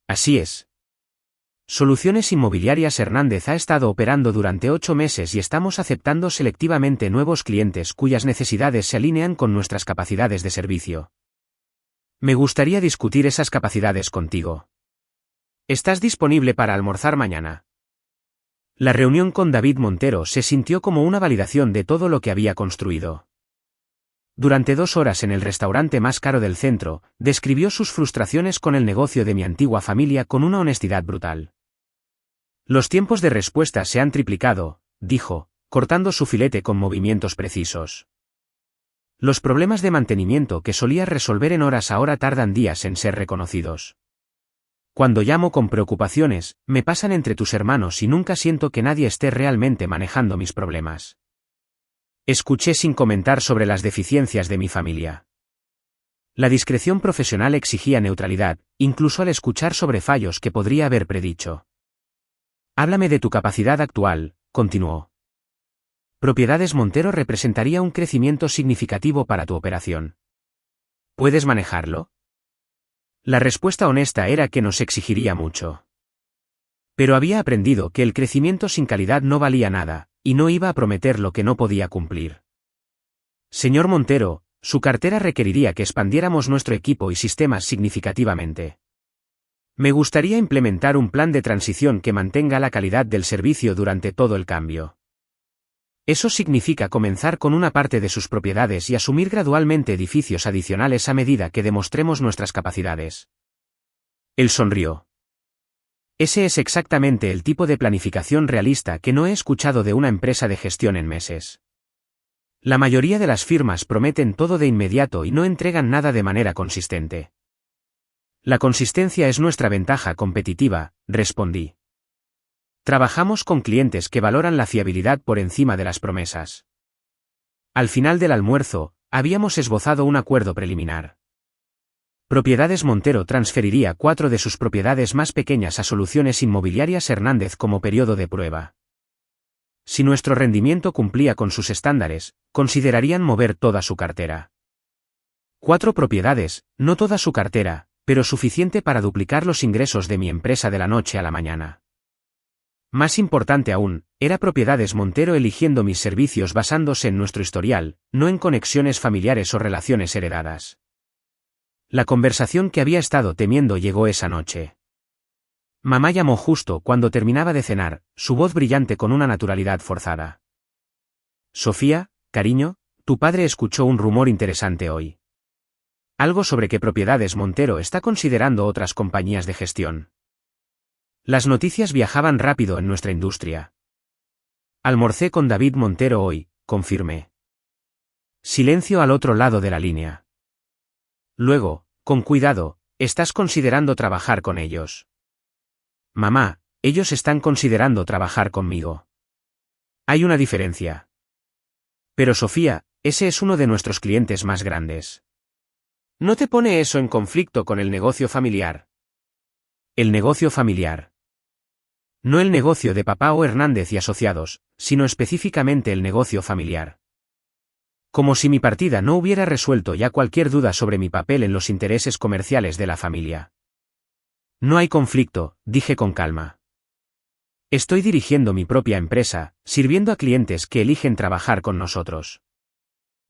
Así es. Soluciones Inmobiliarias Hernández ha estado operando durante 8 meses y estamos aceptando selectivamente nuevos clientes cuyas necesidades se alinean con nuestras capacidades de servicio. Me gustaría discutir esas capacidades contigo. ¿Estás disponible para almorzar mañana? La reunión con David Montero se sintió como una validación de todo lo que había construido. Durante 2 horas en el restaurante más caro del centro, describió sus frustraciones con el negocio de mi antigua familia con una honestidad brutal. Los tiempos de respuesta se han triplicado, dijo, cortando su filete con movimientos precisos. Los problemas de mantenimiento que solías resolver en horas ahora tardan días en ser reconocidos. Cuando llamo con preocupaciones, me pasan entre tus hermanos y nunca siento que nadie esté realmente manejando mis problemas. Escuché sin comentar sobre las deficiencias de mi familia. La discreción profesional exigía neutralidad, incluso al escuchar sobre fallos que podría haber predicho. Háblame de tu capacidad actual, continuó. Propiedades Montero representaría un crecimiento significativo para tu operación. ¿Puedes manejarlo? La respuesta honesta era que nos exigiría mucho. Pero había aprendido que el crecimiento sin calidad no valía nada, y no iba a prometer lo que no podía cumplir. Señor Montero, su cartera requeriría que expandiéramos nuestro equipo y sistemas significativamente. Me gustaría implementar un plan de transición que mantenga la calidad del servicio durante todo el cambio. Eso significa comenzar con una parte de sus propiedades y asumir gradualmente edificios adicionales a medida que demostremos nuestras capacidades. Él sonrió. Ese es exactamente el tipo de planificación realista que no he escuchado de una empresa de gestión en meses. La mayoría de las firmas prometen todo de inmediato y no entregan nada de manera consistente. La consistencia es nuestra ventaja competitiva, respondí. Trabajamos con clientes que valoran la fiabilidad por encima de las promesas. Al final del almuerzo, habíamos esbozado un acuerdo preliminar. Propiedades Montero transferiría 4 de sus propiedades más pequeñas a Soluciones Inmobiliarias Hernández como periodo de prueba. Si nuestro rendimiento cumplía con sus estándares, considerarían mover toda su cartera. 4 propiedades, no toda su cartera, pero suficiente para duplicar los ingresos de mi empresa de la noche a la mañana. Más importante aún, era Propiedades Montero eligiendo mis servicios basándose en nuestro historial, no en conexiones familiares o relaciones heredadas. La conversación que había estado temiendo llegó esa noche. Mamá llamó justo cuando terminaba de cenar, su voz brillante con una naturalidad forzada. Sofía, cariño, tu padre escuchó un rumor interesante hoy. Algo sobre que Propiedades Montero está considerando otras compañías de gestión. Las noticias viajaban rápido en nuestra industria. Almorcé con David Montero hoy, confirmé. Silencio al otro lado de la línea. Luego, con cuidado, ¿estás considerando trabajar con ellos? Mamá, ellos están considerando trabajar conmigo. Hay una diferencia. Pero Sofía, ese es uno de nuestros clientes más grandes. ¿No te pone eso en conflicto con el negocio familiar? El negocio familiar. No el negocio de papá o Hernández y Asociados, sino específicamente el negocio familiar. Como si mi partida no hubiera resuelto ya cualquier duda sobre mi papel en los intereses comerciales de la familia. No hay conflicto, dije con calma. Estoy dirigiendo mi propia empresa, sirviendo a clientes que eligen trabajar con nosotros.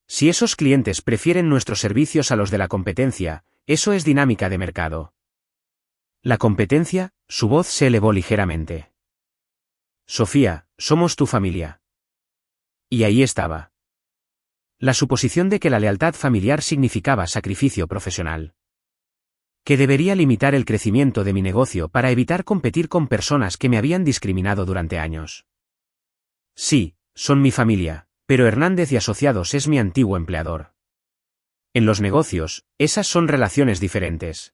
Si esos clientes prefieren nuestros servicios a los de la competencia, eso es dinámica de mercado. ¿La competencia? Su voz se elevó ligeramente. Sofía, somos tu familia. Y ahí estaba. La suposición de que la lealtad familiar significaba sacrificio profesional. Que debería limitar el crecimiento de mi negocio para evitar competir con personas que me habían discriminado durante años. Sí, son mi familia, pero Hernández y Asociados es mi antiguo empleador. En los negocios, esas son relaciones diferentes.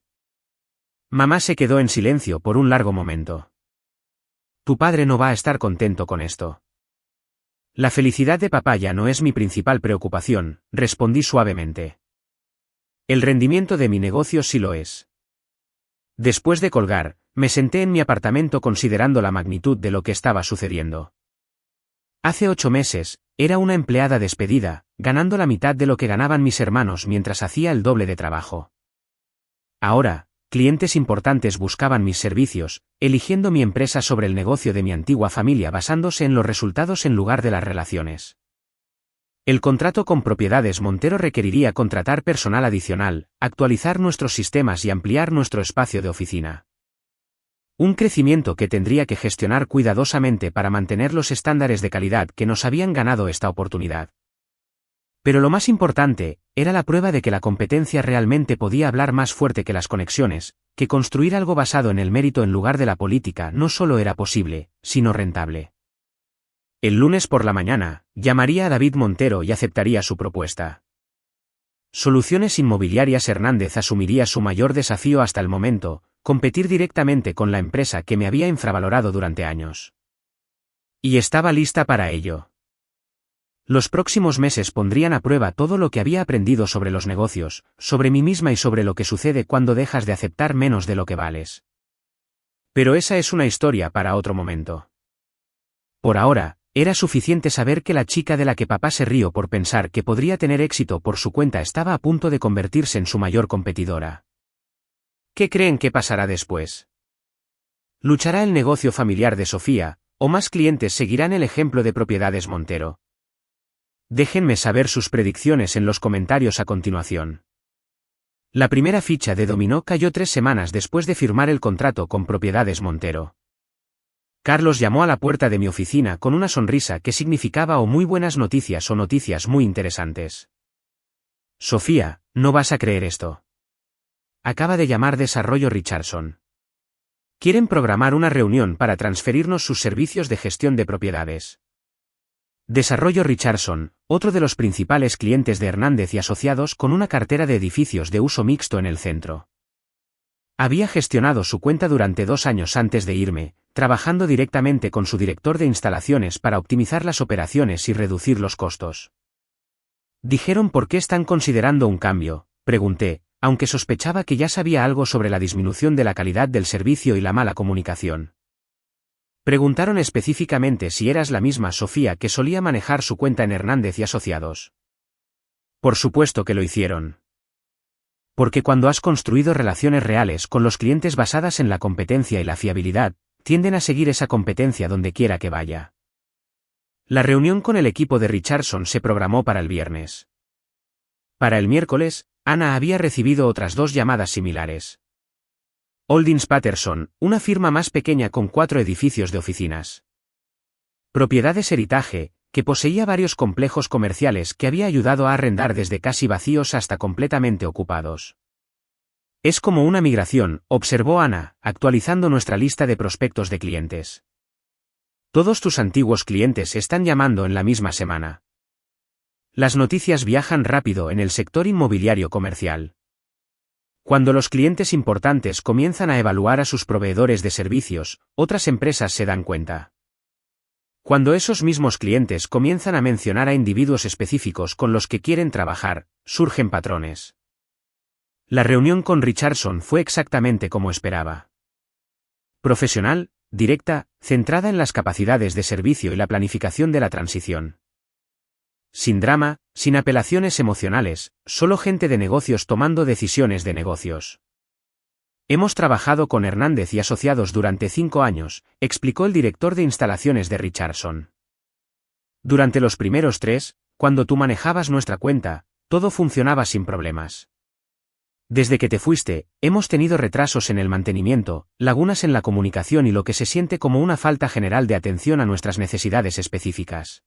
Mamá se quedó en silencio por un largo momento. Tu padre no va a estar contento con esto. La felicidad de papá ya no es mi principal preocupación, respondí suavemente. El rendimiento de mi negocio sí lo es. Después de colgar, me senté en mi apartamento considerando la magnitud de lo que estaba sucediendo. Hace 8 meses, era una empleada despedida, ganando la mitad de lo que ganaban mis hermanos mientras hacía el doble de trabajo. Ahora, clientes importantes buscaban mis servicios, eligiendo mi empresa sobre el negocio de mi antigua familia basándose en los resultados en lugar de las relaciones. El contrato con Propiedades Montero requeriría contratar personal adicional, actualizar nuestros sistemas y ampliar nuestro espacio de oficina. Un crecimiento que tendría que gestionar cuidadosamente para mantener los estándares de calidad que nos habían ganado esta oportunidad. Pero lo más importante, era la prueba de que la competencia realmente podía hablar más fuerte que las conexiones, que construir algo basado en el mérito en lugar de la política no solo era posible, sino rentable. El lunes por la mañana, llamaría a David Montero y aceptaría su propuesta. Soluciones Inmobiliarias Hernández asumiría su mayor desafío hasta el momento, competir directamente con la empresa que me había infravalorado durante años. Y estaba lista para ello. Los próximos meses pondrían a prueba todo lo que había aprendido sobre los negocios, sobre mí misma y sobre lo que sucede cuando dejas de aceptar menos de lo que vales. Pero esa es una historia para otro momento. Por ahora, Era suficiente saber que la chica de la que papá se rió por pensar que podría tener éxito por su cuenta estaba a punto de convertirse en su mayor competidora. ¿Qué creen que pasará después? ¿Luchará el negocio familiar de Sofía, o más clientes seguirán el ejemplo de Propiedades Montero? Déjenme saber sus predicciones en los comentarios a continuación. La primera ficha de dominó cayó 3 semanas después de firmar el contrato con Propiedades Montero. Carlos llamó a la puerta de mi oficina con una sonrisa que significaba o muy buenas noticias o noticias muy interesantes. Sofía, no vas a creer esto. Acaba de llamar Desarrollo Richardson. Quieren programar una reunión para transferirnos sus servicios de gestión de propiedades. Desarrollo Richardson, otro de los principales clientes de Hernández y Asociados con una cartera de edificios de uso mixto en el centro. Había gestionado su cuenta durante 2 años antes de irme, trabajando directamente con su director de instalaciones para optimizar las operaciones y reducir los costos. ¿Dijeron por qué están considerando un cambio?, pregunté, aunque sospechaba que ya sabía algo sobre la disminución de la calidad del servicio y la mala comunicación. Preguntaron específicamente si eras la misma Sofía que solía manejar su cuenta en Hernández y Asociados. Por supuesto que lo hicieron. Porque cuando has construido relaciones reales con los clientes basadas en la competencia y la fiabilidad, tienden a seguir esa competencia donde quiera que vaya. La reunión con el equipo de Richardson se programó para el viernes. Para el miércoles, Ana había recibido otras 2 llamadas similares. Holdings Patterson, una firma más pequeña con 4 edificios de oficinas. Propiedades Heritage, que poseía varios complejos comerciales que había ayudado a arrendar desde casi vacíos hasta completamente ocupados. Es como una migración, observó Ana, actualizando nuestra lista de prospectos de clientes. Todos tus antiguos clientes están llamando en la misma semana. Las noticias viajan rápido en el sector inmobiliario comercial. Cuando los clientes importantes comienzan a evaluar a sus proveedores de servicios, otras empresas se dan cuenta. Cuando esos mismos clientes comienzan a mencionar a individuos específicos con los que quieren trabajar, surgen patrones. La reunión con Richardson fue exactamente como esperaba. Profesional, directa, centrada en las capacidades de servicio y la planificación de la transición. Sin drama, sin apelaciones emocionales, solo gente de negocios tomando decisiones de negocios. Hemos trabajado con Hernández y Asociados durante 5 años, explicó el director de instalaciones de Richardson. Durante los primeros 3, cuando tú manejabas nuestra cuenta, todo funcionaba sin problemas. Desde que te fuiste, hemos tenido retrasos en el mantenimiento, lagunas en la comunicación y lo que se siente como una falta general de atención a nuestras necesidades específicas.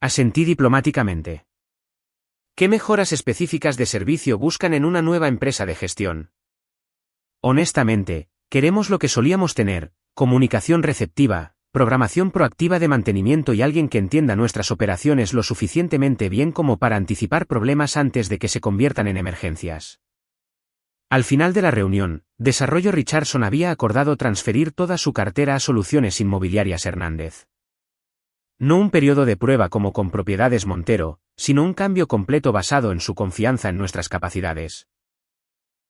Asentí diplomáticamente. ¿Qué mejoras específicas de servicio buscan en una nueva empresa de gestión? Honestamente, queremos lo que solíamos tener: comunicación receptiva, programación proactiva de mantenimiento y alguien que entienda nuestras operaciones lo suficientemente bien como para anticipar problemas antes de que se conviertan en emergencias. Al final de la reunión, Desarrollo Richardson había acordado transferir toda su cartera a Soluciones Inmobiliarias Hernández. No un periodo de prueba como con Propiedades Montero, sino un cambio completo basado en su confianza en nuestras capacidades.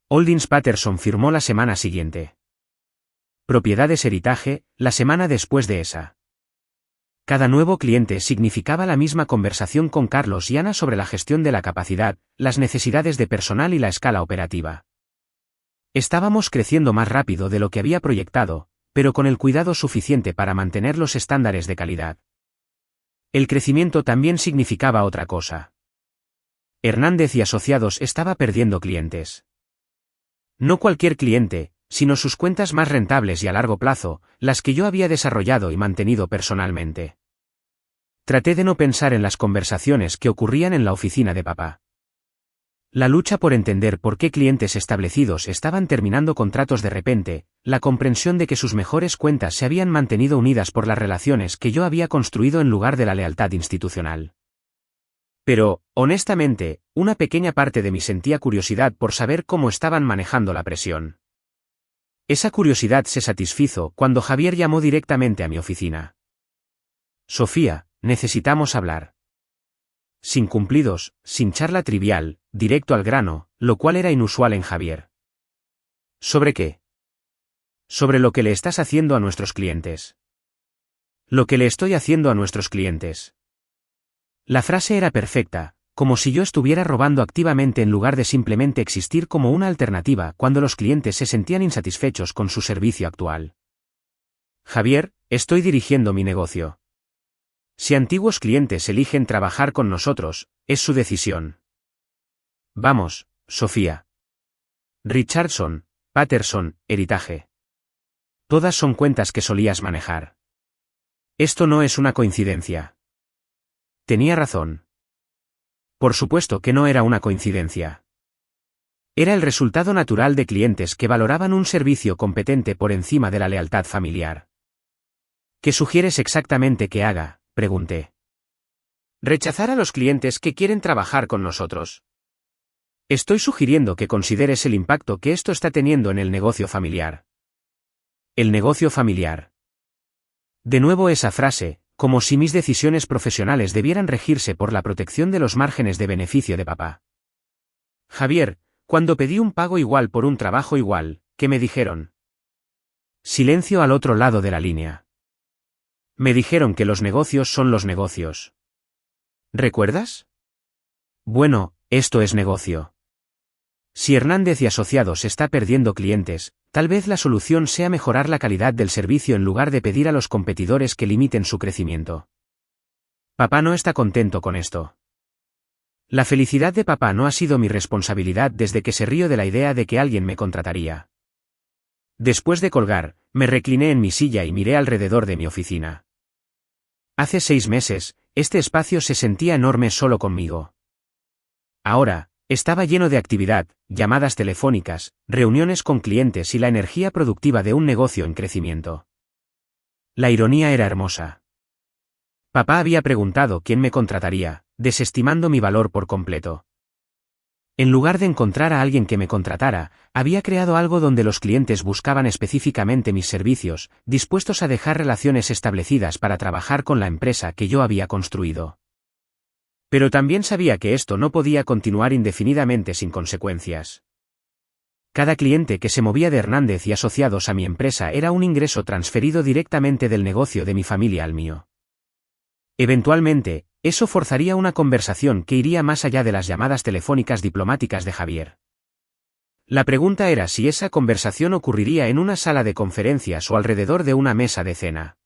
Holdings Patterson firmó la semana siguiente. Propiedades Heritage, la semana después de esa. Cada nuevo cliente significaba la misma conversación con Carlos y Ana sobre la gestión de la capacidad, las necesidades de personal y la escala operativa. Estábamos creciendo más rápido de lo que había proyectado, pero con el cuidado suficiente para mantener los estándares de calidad. El crecimiento también significaba otra cosa. Hernández y Asociados estaba perdiendo clientes. No cualquier cliente, sino sus cuentas más rentables y a largo plazo, las que yo había desarrollado y mantenido personalmente. Traté de no pensar en las conversaciones que ocurrían en la oficina de papá. La lucha por entender por qué clientes establecidos estaban terminando contratos de repente, la comprensión de que sus mejores cuentas se habían mantenido unidas por las relaciones que yo había construido en lugar de la lealtad institucional. Pero, honestamente, una pequeña parte de mí sentía curiosidad por saber cómo estaban manejando la presión. Esa curiosidad se satisfizo cuando Javier llamó directamente a mi oficina. Sofía, necesitamos hablar. Sin cumplidos, sin charla trivial, directo al grano, lo cual era inusual en Javier. ¿Sobre qué? Sobre lo que le estás haciendo a nuestros clientes. Lo que le estoy haciendo a nuestros clientes. La frase era perfecta, como si yo estuviera robando activamente en lugar de simplemente existir como una alternativa cuando los clientes se sentían insatisfechos con su servicio actual. Javier, estoy dirigiendo mi negocio. Si antiguos clientes eligen trabajar con nosotros, es su decisión. Vamos, Sofía. Richardson, Patterson, Heritage. Todas son cuentas que solías manejar. Esto no es una coincidencia. Tenía razón. Por supuesto que no era una coincidencia. Era el resultado natural de clientes que valoraban un servicio competente por encima de la lealtad familiar. ¿Qué sugieres exactamente que haga?, pregunté. Rechazar a los clientes que quieren trabajar con nosotros. Estoy sugiriendo que consideres el impacto que esto está teniendo en el negocio familiar. El negocio familiar. De nuevo esa frase, como si mis decisiones profesionales debieran regirse por la protección de los márgenes de beneficio de papá. Javier, cuando pedí un pago igual por un trabajo igual, ¿qué me dijeron? Silencio al otro lado de la línea. Me dijeron que los negocios son los negocios. ¿Recuerdas? Bueno, esto es negocio. Si Hernández y Asociados está perdiendo clientes, tal vez la solución sea mejorar la calidad del servicio en lugar de pedir a los competidores que limiten su crecimiento. Papá no está contento con esto. La felicidad de papá no ha sido mi responsabilidad desde que se rió de la idea de que alguien me contrataría. Después de colgar, me recliné en mi silla y miré alrededor de mi oficina. Hace 6 meses, este espacio se sentía enorme solo conmigo. Ahora, estaba lleno de actividad, llamadas telefónicas, reuniones con clientes y la energía productiva de un negocio en crecimiento. La ironía era hermosa. Papá había preguntado quién me contrataría, desestimando mi valor por completo. En lugar de encontrar a alguien que me contratara, había creado algo donde los clientes buscaban específicamente mis servicios, dispuestos a dejar relaciones establecidas para trabajar con la empresa que yo había construido. Pero también sabía que esto no podía continuar indefinidamente sin consecuencias. Cada cliente que se movía de Hernández y Asociados a mi empresa era un ingreso transferido directamente del negocio de mi familia al mío. Eventualmente, eso forzaría una conversación que iría más allá de las llamadas telefónicas diplomáticas de Javier. La pregunta era si esa conversación ocurriría en una sala de conferencias o alrededor de una mesa de cena.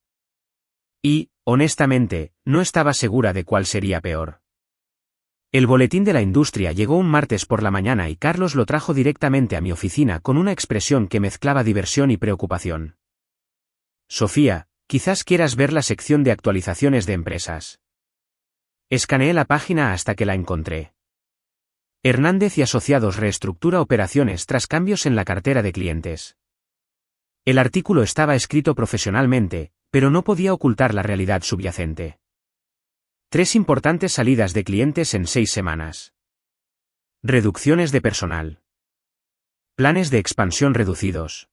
Y, honestamente, no estaba segura de cuál sería peor. El boletín de la industria llegó un martes por la mañana y Carlos lo trajo directamente a mi oficina con una expresión que mezclaba diversión y preocupación. Sofía, quizás quieras ver la sección de actualizaciones de empresas. Escaneé la página hasta que la encontré. Hernández y Asociados reestructura operaciones tras cambios en la cartera de clientes. El artículo estaba escrito profesionalmente, pero no podía ocultar la realidad subyacente. 3 importantes salidas de clientes en 6 semanas. Reducciones de personal. Planes de expansión reducidos.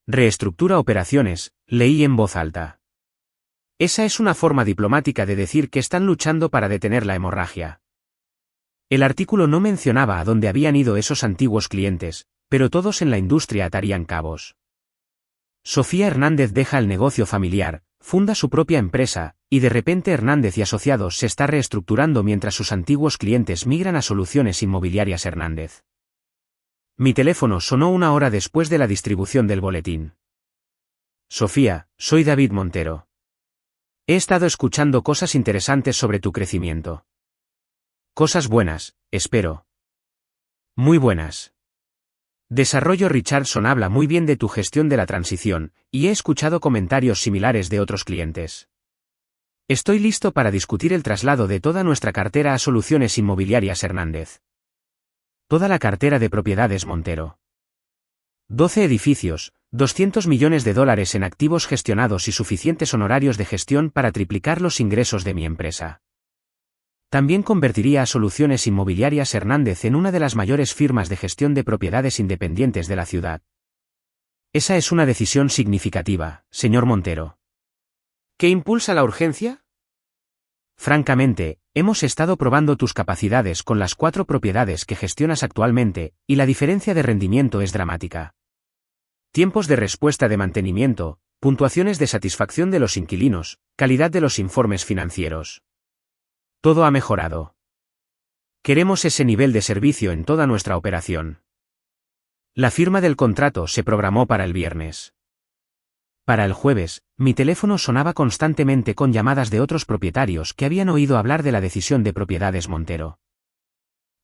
Reestructura operaciones, leí en voz alta. Esa es una forma diplomática de decir que están luchando para detener la hemorragia. El artículo no mencionaba a dónde habían ido esos antiguos clientes, pero todos en la industria atarían cabos. Sofía Hernández deja el negocio familiar, funda su propia empresa, y de repente Hernández y Asociados se está reestructurando mientras sus antiguos clientes migran a Soluciones Inmobiliarias Hernández. Mi teléfono sonó 1 hora después de la distribución del boletín. Sofía, soy David Montero. He estado escuchando cosas interesantes sobre tu crecimiento. Cosas buenas, espero. Muy buenas. Desarrollo Richardson habla muy bien de tu gestión de la transición, y he escuchado comentarios similares de otros clientes. Estoy listo para discutir el traslado de toda nuestra cartera a Soluciones Inmobiliarias Hernández. Toda la cartera de propiedades Montero. 12 edificios, $200 millones en activos gestionados y suficientes honorarios de gestión para triplicar los ingresos de mi empresa. También convertiría a Soluciones Inmobiliarias Hernández en una de las mayores firmas de gestión de propiedades independientes de la ciudad. Esa es una decisión significativa, señor Montero. ¿Qué impulsa la urgencia? Francamente, hemos estado probando tus capacidades con las 4 propiedades que gestionas actualmente, y la diferencia de rendimiento es dramática. Tiempos de respuesta de mantenimiento, puntuaciones de satisfacción de los inquilinos, calidad de los informes financieros. Todo ha mejorado. Queremos ese nivel de servicio en toda nuestra operación. La firma del contrato se programó para el viernes. Para el jueves, mi teléfono sonaba constantemente con llamadas de otros propietarios que habían oído hablar de la decisión de Propiedades Montero.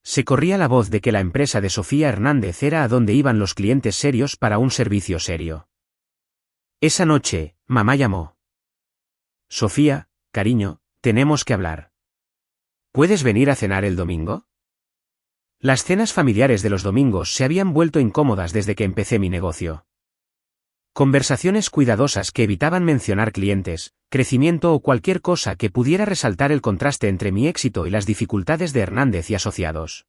Se corría la voz de que la empresa de Sofía Hernández era a donde iban los clientes serios para un servicio serio. Esa noche, mamá llamó. Sofía, cariño, tenemos que hablar. ¿Puedes venir a cenar el domingo? Las cenas familiares de los domingos se habían vuelto incómodas desde que empecé mi negocio. Conversaciones cuidadosas que evitaban mencionar clientes, crecimiento o cualquier cosa que pudiera resaltar el contraste entre mi éxito y las dificultades de Hernández y Asociados.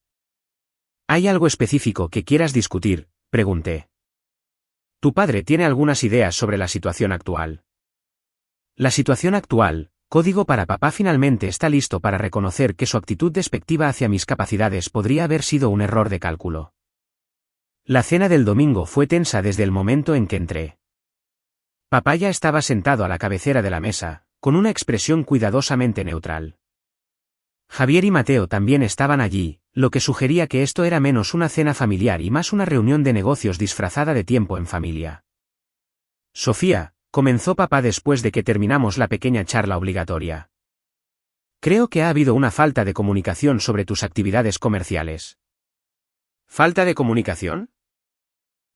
¿Hay algo específico que quieras discutir?, pregunté. Tu padre tiene algunas ideas sobre la situación actual. La situación actual, código para papá, finalmente está listo para reconocer que su actitud despectiva hacia mis capacidades podría haber sido un error de cálculo. La cena del domingo fue tensa desde el momento en que entré. Papá ya estaba sentado a la cabecera de la mesa, con una expresión cuidadosamente neutral. Javier y Mateo también estaban allí, lo que sugería que esto era menos una cena familiar y más una reunión de negocios disfrazada de tiempo en familia. Sofía, comenzó papá después de que terminamos la pequeña charla obligatoria. Creo que ha habido una falta de comunicación sobre tus actividades comerciales. ¿Falta de comunicación?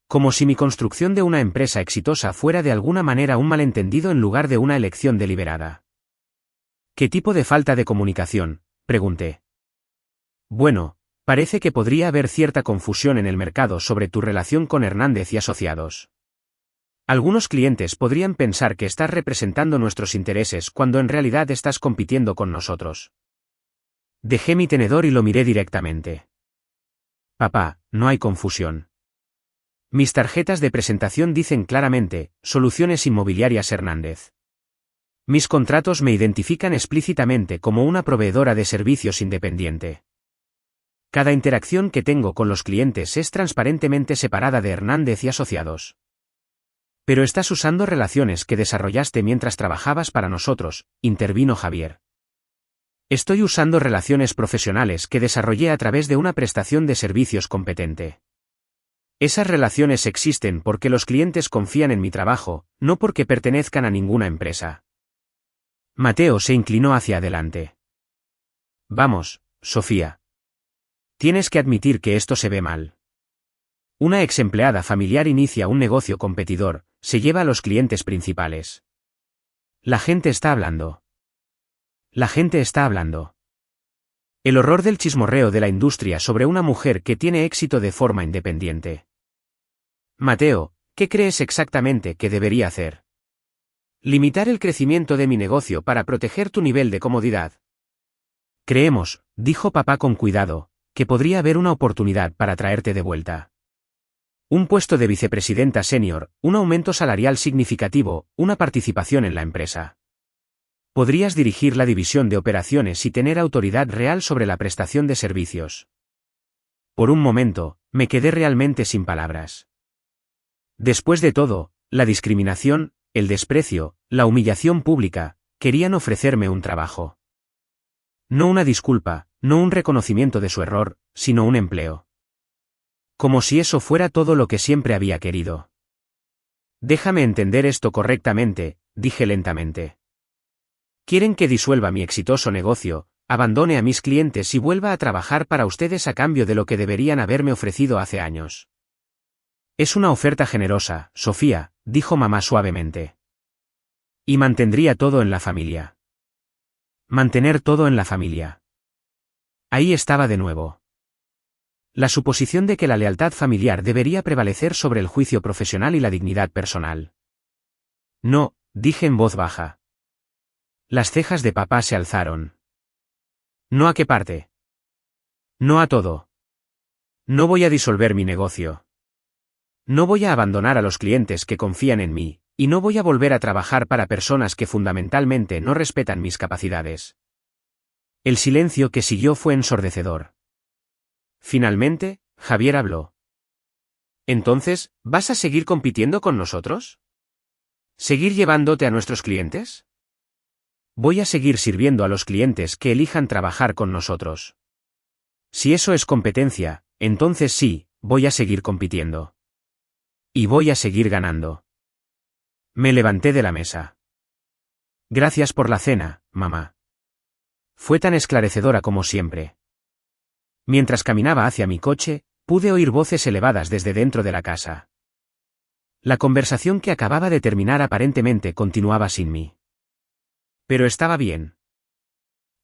Como si mi construcción de una empresa exitosa fuera de alguna manera un malentendido en lugar de una elección deliberada. ¿Qué tipo de falta de comunicación?, pregunté. Bueno, parece que podría haber cierta confusión en el mercado sobre tu relación con Hernández y Asociados. Algunos clientes podrían pensar que estás representando nuestros intereses cuando en realidad estás compitiendo con nosotros. Dejé mi tenedor y lo miré directamente. Papá, no hay confusión. Mis tarjetas de presentación dicen claramente, Soluciones Inmobiliarias Hernández. Mis contratos me identifican explícitamente como una proveedora de servicios independiente. Cada interacción que tengo con los clientes es transparentemente separada de Hernández y Asociados. Pero estás usando relaciones que desarrollaste mientras trabajabas para nosotros, intervino Javier. Estoy usando relaciones profesionales que desarrollé a través de una prestación de servicios competente. Esas relaciones existen porque los clientes confían en mi trabajo, no porque pertenezcan a ninguna empresa. Mateo se inclinó hacia adelante. Vamos, Sofía. Tienes que admitir que esto se ve mal. Una ex empleada familiar inicia un negocio competidor, se lleva a los clientes principales. La gente está hablando. La gente está hablando. El horror del chismorreo de la industria sobre una mujer que tiene éxito de forma independiente. Mateo, ¿qué crees exactamente que debería hacer? Limitar el crecimiento de mi negocio para proteger tu nivel de comodidad. Creemos, dijo papá con cuidado, que podría haber una oportunidad para traerte de vuelta. Un puesto de vicepresidenta senior, un aumento salarial significativo, una participación en la empresa. Podrías dirigir la división de operaciones y tener autoridad real sobre la prestación de servicios. Por un momento, me quedé realmente sin palabras. Después de todo, la discriminación, el desprecio, la humillación pública, querían ofrecerme un trabajo. No una disculpa, no un reconocimiento de su error, sino un empleo. Como si eso fuera todo lo que siempre había querido. Déjame entender esto correctamente, dije lentamente. Quieren que disuelva mi exitoso negocio, abandone a mis clientes y vuelva a trabajar para ustedes a cambio de lo que deberían haberme ofrecido hace años. Es una oferta generosa, Sofía, dijo mamá suavemente. Y mantendría todo en la familia. Mantener todo en la familia. Ahí estaba de nuevo. La suposición de que la lealtad familiar debería prevalecer sobre el juicio profesional y la dignidad personal. No, dije en voz baja. Las cejas de papá se alzaron. ¿No a qué parte? No a todo. No voy a disolver mi negocio. No voy a abandonar a los clientes que confían en mí, y no voy a volver a trabajar para personas que fundamentalmente no respetan mis capacidades. El silencio que siguió fue ensordecedor. Finalmente, Javier habló. ¿Entonces, vas a seguir compitiendo con nosotros? ¿Seguir llevándote a nuestros clientes? Voy a seguir sirviendo a los clientes que elijan trabajar con nosotros. Si eso es competencia, entonces sí, voy a seguir compitiendo. Y voy a seguir ganando. Me levanté de la mesa. Gracias por la cena, mamá. Fue tan esclarecedora como siempre. Mientras caminaba hacia mi coche, pude oír voces elevadas desde dentro de la casa. La conversación que acababa de terminar aparentemente continuaba sin mí. Pero estaba bien.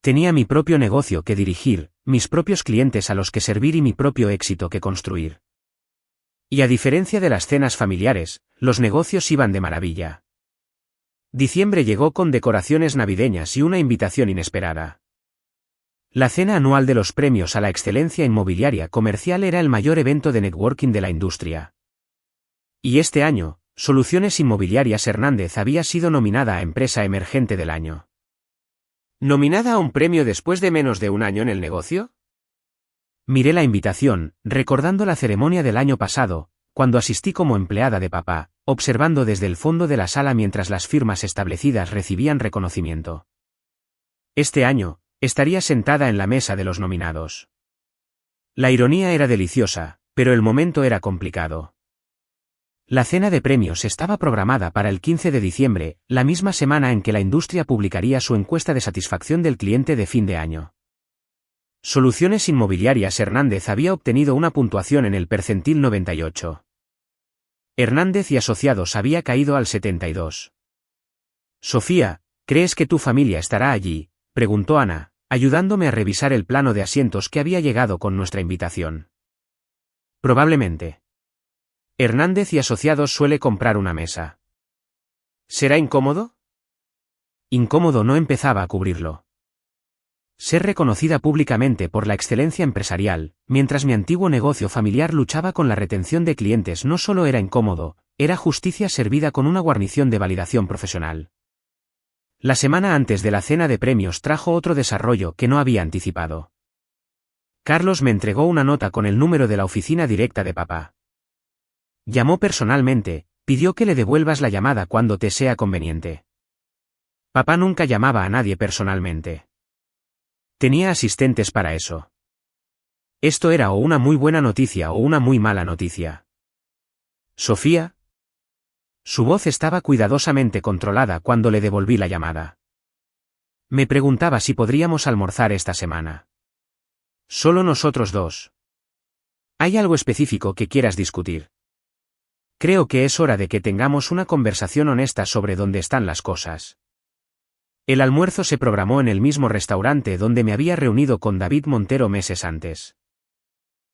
Tenía mi propio negocio que dirigir, mis propios clientes a los que servir y mi propio éxito que construir. Y a diferencia de las cenas familiares, los negocios iban de maravilla. Diciembre llegó con decoraciones navideñas y una invitación inesperada. La cena anual de los premios a la excelencia inmobiliaria comercial era el mayor evento de networking de la industria. Y este año, Soluciones Inmobiliarias Hernández había sido nominada a Empresa Emergente del Año. ¿Nominada a un premio después de menos de un año en el negocio? Miré la invitación, recordando la ceremonia del año pasado, cuando asistí como empleada de papá, observando desde el fondo de la sala mientras las firmas establecidas recibían reconocimiento. Este año, estaría sentada en la mesa de los nominados. La ironía era deliciosa, pero el momento era complicado. La cena de premios estaba programada para el 15 de diciembre, la misma semana en que la industria publicaría su encuesta de satisfacción del cliente de fin de año. Soluciones Inmobiliarias Hernández había obtenido una puntuación en el percentil 98. Hernández y Asociados había caído al 72. Sofía, ¿crees que tu familia estará allí?, preguntó Ana, ayudándome a revisar el plano de asientos que había llegado con nuestra invitación. Probablemente. Hernández y Asociados suele comprar una mesa. ¿Será incómodo? Incómodo no empezaba a cubrirlo. Ser reconocida públicamente por la excelencia empresarial, mientras mi antiguo negocio familiar luchaba con la retención de clientes, no solo era incómodo, era justicia servida con una guarnición de validación profesional. La semana antes de la cena de premios trajo otro desarrollo que no había anticipado. Carlos me entregó una nota con el número de la oficina directa de papá. Llamó personalmente, pidió que le devuelvas la llamada cuando te sea conveniente. Papá nunca llamaba a nadie personalmente. Tenía asistentes para eso. Esto era o una muy buena noticia o una muy mala noticia. ¿Sofía? Su voz estaba cuidadosamente controlada cuando le devolví la llamada. Me preguntaba si podríamos almorzar esta semana. Solo nosotros dos. ¿Hay algo específico que quieras discutir? Creo que es hora de que tengamos una conversación honesta sobre dónde están las cosas. El almuerzo se programó en el mismo restaurante donde me había reunido con David Montero meses antes.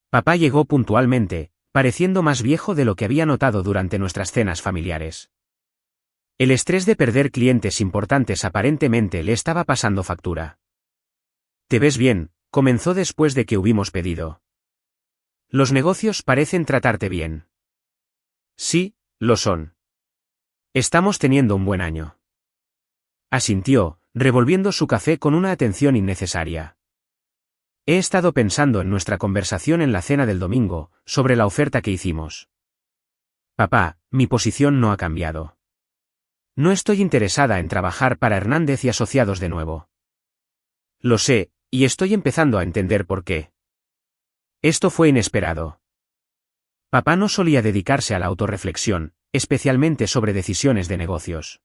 Papá llegó puntualmente, pareciendo más viejo de lo que había notado durante nuestras cenas familiares. El estrés de perder clientes importantes aparentemente le estaba pasando factura. «¿Te ves bien?», comenzó después de que hubimos pedido. «Los negocios parecen tratarte bien». «Sí, lo son. Estamos teniendo un buen año». Asintió, revolviendo su café con una atención innecesaria. He estado pensando en nuestra conversación en la cena del domingo, sobre la oferta que hicimos. Papá, mi posición no ha cambiado. No estoy interesada en trabajar para Hernández y Asociados de nuevo. Lo sé, y estoy empezando a entender por qué. Esto fue inesperado. Papá no solía dedicarse a la autorreflexión, especialmente sobre decisiones de negocios.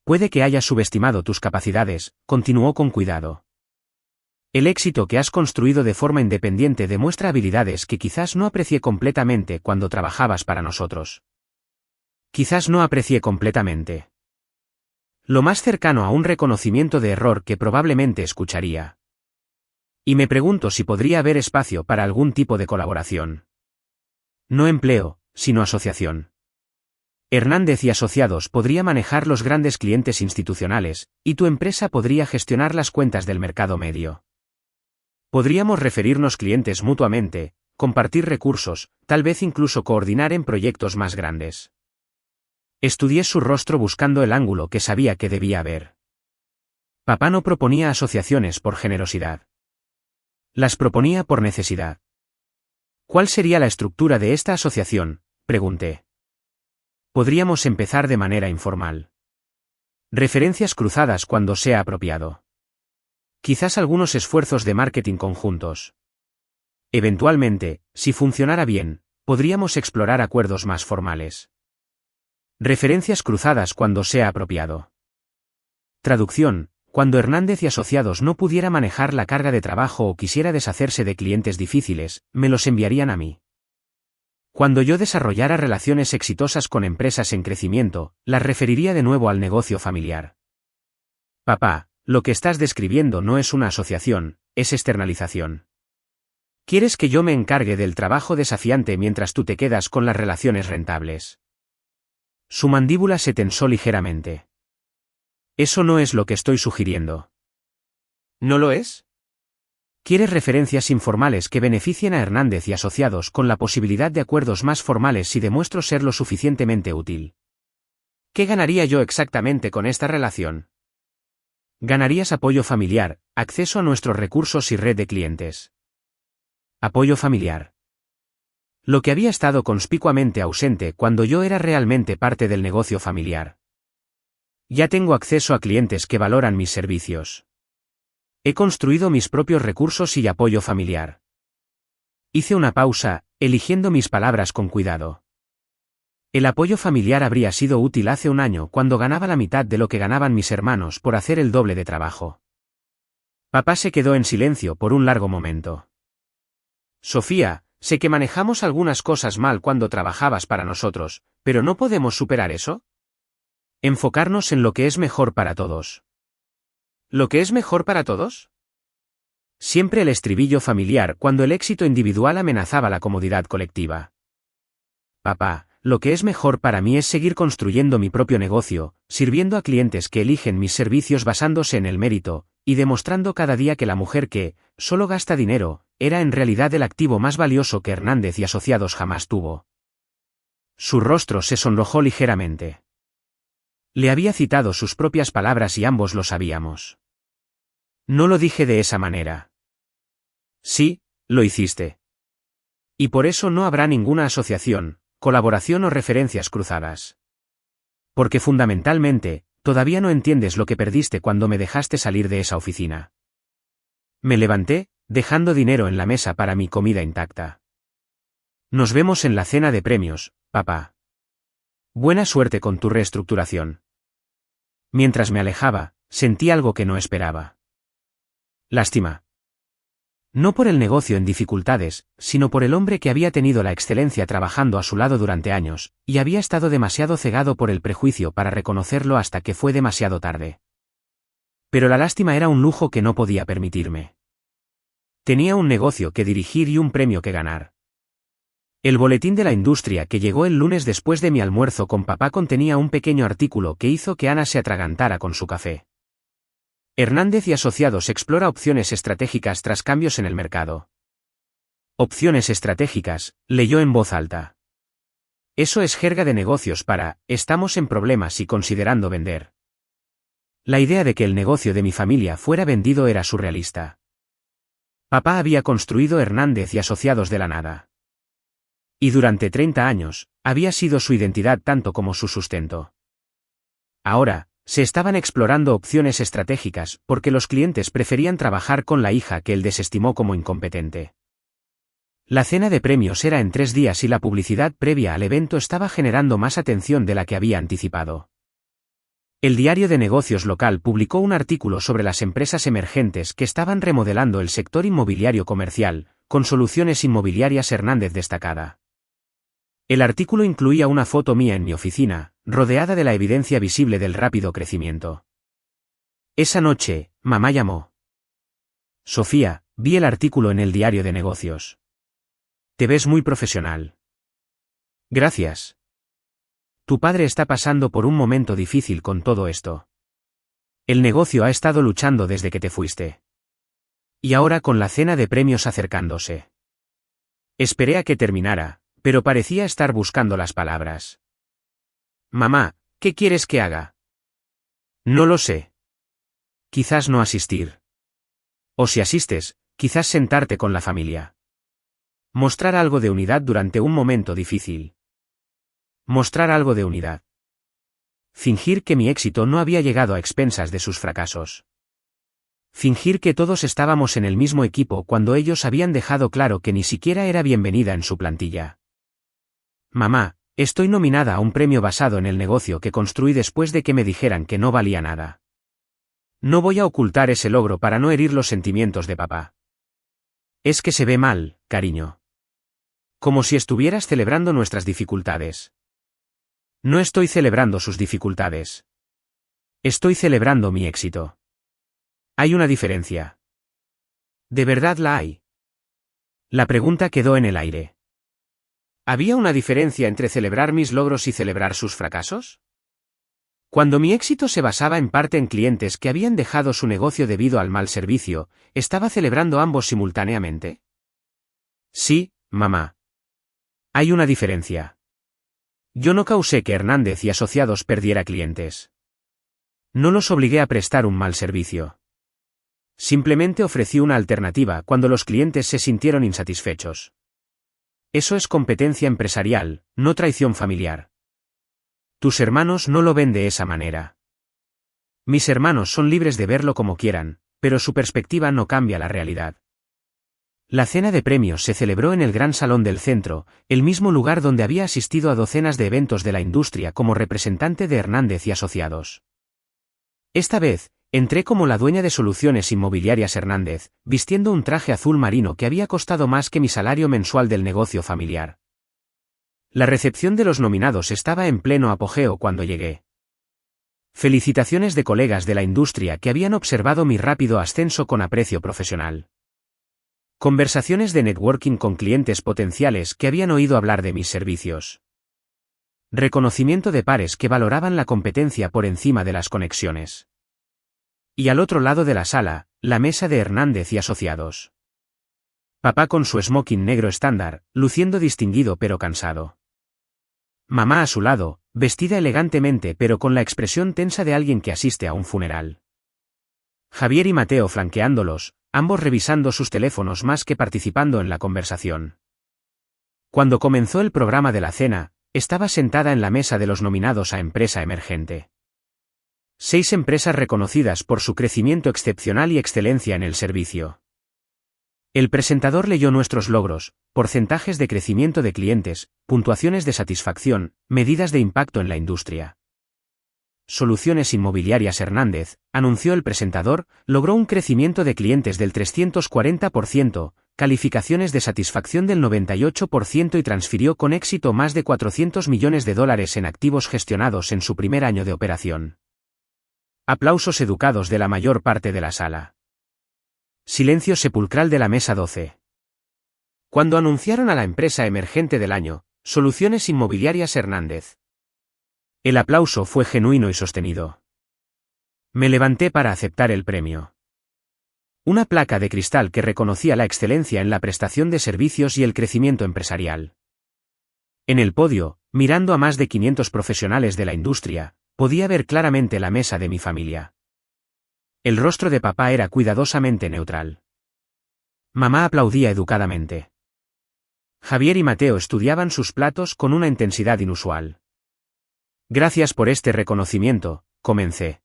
Puede que hayas subestimado tus capacidades, continuó con cuidado. El éxito que has construido de forma independiente demuestra habilidades que quizás no aprecié completamente cuando trabajabas para nosotros. Quizás no aprecié completamente. Lo más cercano a un reconocimiento de error que probablemente escucharía. Y me pregunto si podría haber espacio para algún tipo de colaboración. No empleo, sino asociación. Hernández y Asociados podría manejar los grandes clientes institucionales, y tu empresa podría gestionar las cuentas del mercado medio. Podríamos referirnos clientes mutuamente, compartir recursos, tal vez incluso coordinar en proyectos más grandes. Estudié su rostro buscando el ángulo que sabía que debía haber. Papá no proponía asociaciones por generosidad. Las proponía por necesidad. ¿Cuál sería la estructura de esta asociación?, pregunté. Podríamos empezar de manera informal. Referencias cruzadas cuando sea apropiado. Quizás algunos esfuerzos de marketing conjuntos. Eventualmente, si funcionara bien, podríamos explorar acuerdos más formales. Referencias cruzadas cuando sea apropiado. Traducción: cuando Hernández y Asociados no pudiera manejar la carga de trabajo o quisiera deshacerse de clientes difíciles, me los enviarían a mí. Cuando yo desarrollara relaciones exitosas con empresas en crecimiento, las referiría de nuevo al negocio familiar. Papá, lo que estás describiendo no es una asociación, es externalización. ¿Quieres que yo me encargue del trabajo desafiante mientras tú te quedas con las relaciones rentables? Su mandíbula se tensó ligeramente. Eso no es lo que estoy sugiriendo. ¿No lo es? ¿Quieres referencias informales que beneficien a Hernández y Asociados con la posibilidad de acuerdos más formales si demuestro ser lo suficientemente útil? ¿Qué ganaría yo exactamente con esta relación? Ganarías apoyo familiar, acceso a nuestros recursos y red de clientes. Apoyo familiar. Lo que había estado conspicuamente ausente cuando yo era realmente parte del negocio familiar. Ya tengo acceso a clientes que valoran mis servicios. He construido mis propios recursos y apoyo familiar. Hice una pausa, eligiendo mis palabras con cuidado. El apoyo familiar habría sido útil hace un año cuando ganaba la mitad de lo que ganaban mis hermanos por hacer el doble de trabajo. Papá se quedó en silencio por un largo momento. Sofía, sé que manejamos algunas cosas mal cuando trabajabas para nosotros, pero ¿no podemos superar eso? Enfocarnos en lo que es mejor para todos. ¿Lo que es mejor para todos? Siempre el estribillo familiar cuando el éxito individual amenazaba la comodidad colectiva. Papá, lo que es mejor para mí es seguir construyendo mi propio negocio, sirviendo a clientes que eligen mis servicios basándose en el mérito, y demostrando cada día que la mujer que solo gasta dinero, era en realidad el activo más valioso que Hernández y Asociados jamás tuvo. Su rostro se sonrojó ligeramente. Le había citado sus propias palabras y ambos lo sabíamos. No lo dije de esa manera. Sí, lo hiciste. Y por eso no habrá ninguna asociación, colaboración o referencias cruzadas. Porque fundamentalmente, todavía no entiendes lo que perdiste cuando me dejaste salir de esa oficina. Me levanté, dejando dinero en la mesa para mi comida intacta. Nos vemos en la cena de premios, papá. Buena suerte con tu reestructuración. Mientras me alejaba, sentí algo que no esperaba. Lástima. No por el negocio en dificultades, sino por el hombre que había tenido la excelencia trabajando a su lado durante años, y había estado demasiado cegado por el prejuicio para reconocerlo hasta que fue demasiado tarde. Pero la lástima era un lujo que no podía permitirme. Tenía un negocio que dirigir y un premio que ganar. El boletín de la industria que llegó el lunes después de mi almuerzo con papá contenía un pequeño artículo que hizo que Ana se atragantara con su café. Hernández y Asociados explora opciones estratégicas tras cambios en el mercado. Opciones estratégicas, leyó en voz alta. Eso es jerga de negocios para, estamos en problemas y considerando vender. La idea de que el negocio de mi familia fuera vendido era surrealista. Papá había construido Hernández y Asociados de la nada. Y durante 30 años, había sido su identidad tanto como su sustento. Ahora, se estaban explorando opciones estratégicas porque los clientes preferían trabajar con la hija que él desestimó como incompetente. La cena de premios era en 3 días y la publicidad previa al evento estaba generando más atención de la que había anticipado. El diario de negocios local publicó un artículo sobre las empresas emergentes que estaban remodelando el sector inmobiliario comercial, con soluciones inmobiliarias Hernández destacada. El artículo incluía una foto mía en mi oficina, rodeada de la evidencia visible del rápido crecimiento. Esa noche, mamá llamó. Sofía, vi el artículo en el diario de negocios. Te ves muy profesional. Gracias. Tu padre está pasando por un momento difícil con todo esto. El negocio ha estado luchando desde que te fuiste. Y ahora con la cena de premios acercándose. Esperé a que terminara, pero parecía estar buscando las palabras. Mamá, ¿qué quieres que haga? No lo sé. Quizás no asistir. O si asistes, quizás sentarte con la familia. Mostrar algo de unidad durante un momento difícil. Mostrar algo de unidad. Fingir que mi éxito no había llegado a expensas de sus fracasos. Fingir que todos estábamos en el mismo equipo cuando ellos habían dejado claro que ni siquiera era bienvenida en su plantilla. Mamá, estoy nominada a un premio basado en el negocio que construí después de que me dijeran que no valía nada. No voy a ocultar ese logro para no herir los sentimientos de papá. Es que se ve mal, cariño. Como si estuvieras celebrando nuestras dificultades. No estoy celebrando sus dificultades. Estoy celebrando mi éxito. Hay una diferencia. ¿De verdad la hay? La pregunta quedó en el aire. ¿Había una diferencia entre celebrar mis logros y celebrar sus fracasos? Cuando mi éxito se basaba en parte en clientes que habían dejado su negocio debido al mal servicio, ¿estaba celebrando ambos simultáneamente? Sí, mamá. Hay una diferencia. Yo no causé que Hernández y Asociados perdiera clientes. No los obligué a prestar un mal servicio. Simplemente ofrecí una alternativa cuando los clientes se sintieron insatisfechos. Eso es competencia empresarial, no traición familiar. Tus hermanos no lo ven de esa manera. Mis hermanos son libres de verlo como quieran, pero su perspectiva no cambia la realidad. La cena de premios se celebró en el gran salón del centro, el mismo lugar donde había asistido a docenas de eventos de la industria como representante de Hernández y Asociados. Esta vez, entré como la dueña de Soluciones Inmobiliarias Hernández, vistiendo un traje azul marino que había costado más que mi salario mensual del negocio familiar. La recepción de los nominados estaba en pleno apogeo cuando llegué. Felicitaciones de colegas de la industria que habían observado mi rápido ascenso con aprecio profesional. Conversaciones de networking con clientes potenciales que habían oído hablar de mis servicios. Reconocimiento de pares que valoraban la competencia por encima de las conexiones. Y al otro lado de la sala, la mesa de Hernández y Asociados. Papá con su smoking negro estándar, luciendo distinguido pero cansado. Mamá a su lado, vestida elegantemente pero con la expresión tensa de alguien que asiste a un funeral. Javier y Mateo flanqueándolos, ambos revisando sus teléfonos más que participando en la conversación. Cuando comenzó el programa de la cena, estaba sentada en la mesa de los nominados a Empresa Emergente. 6 empresas reconocidas por su crecimiento excepcional y excelencia en el servicio. El presentador leyó nuestros logros, porcentajes de crecimiento de clientes, puntuaciones de satisfacción, medidas de impacto en la industria. Soluciones Inmobiliarias Hernández, anunció el presentador, logró un crecimiento de clientes del 340%, calificaciones de satisfacción del 98% y transfirió con éxito más de $400 millones en activos gestionados en su primer año de operación. Aplausos educados de la mayor parte de la sala. Silencio sepulcral de la mesa 12. Cuando anunciaron a la empresa emergente del año, Soluciones Inmobiliarias Hernández. El aplauso fue genuino y sostenido. Me levanté para aceptar el premio. Una placa de cristal que reconocía la excelencia en la prestación de servicios y el crecimiento empresarial. En el podio, mirando a más de 500 profesionales de la industria, podía ver claramente la mesa de mi familia. El rostro de papá era cuidadosamente neutral. Mamá aplaudía educadamente. Javier y Mateo estudiaban sus platos con una intensidad inusual. Gracias por este reconocimiento, comencé.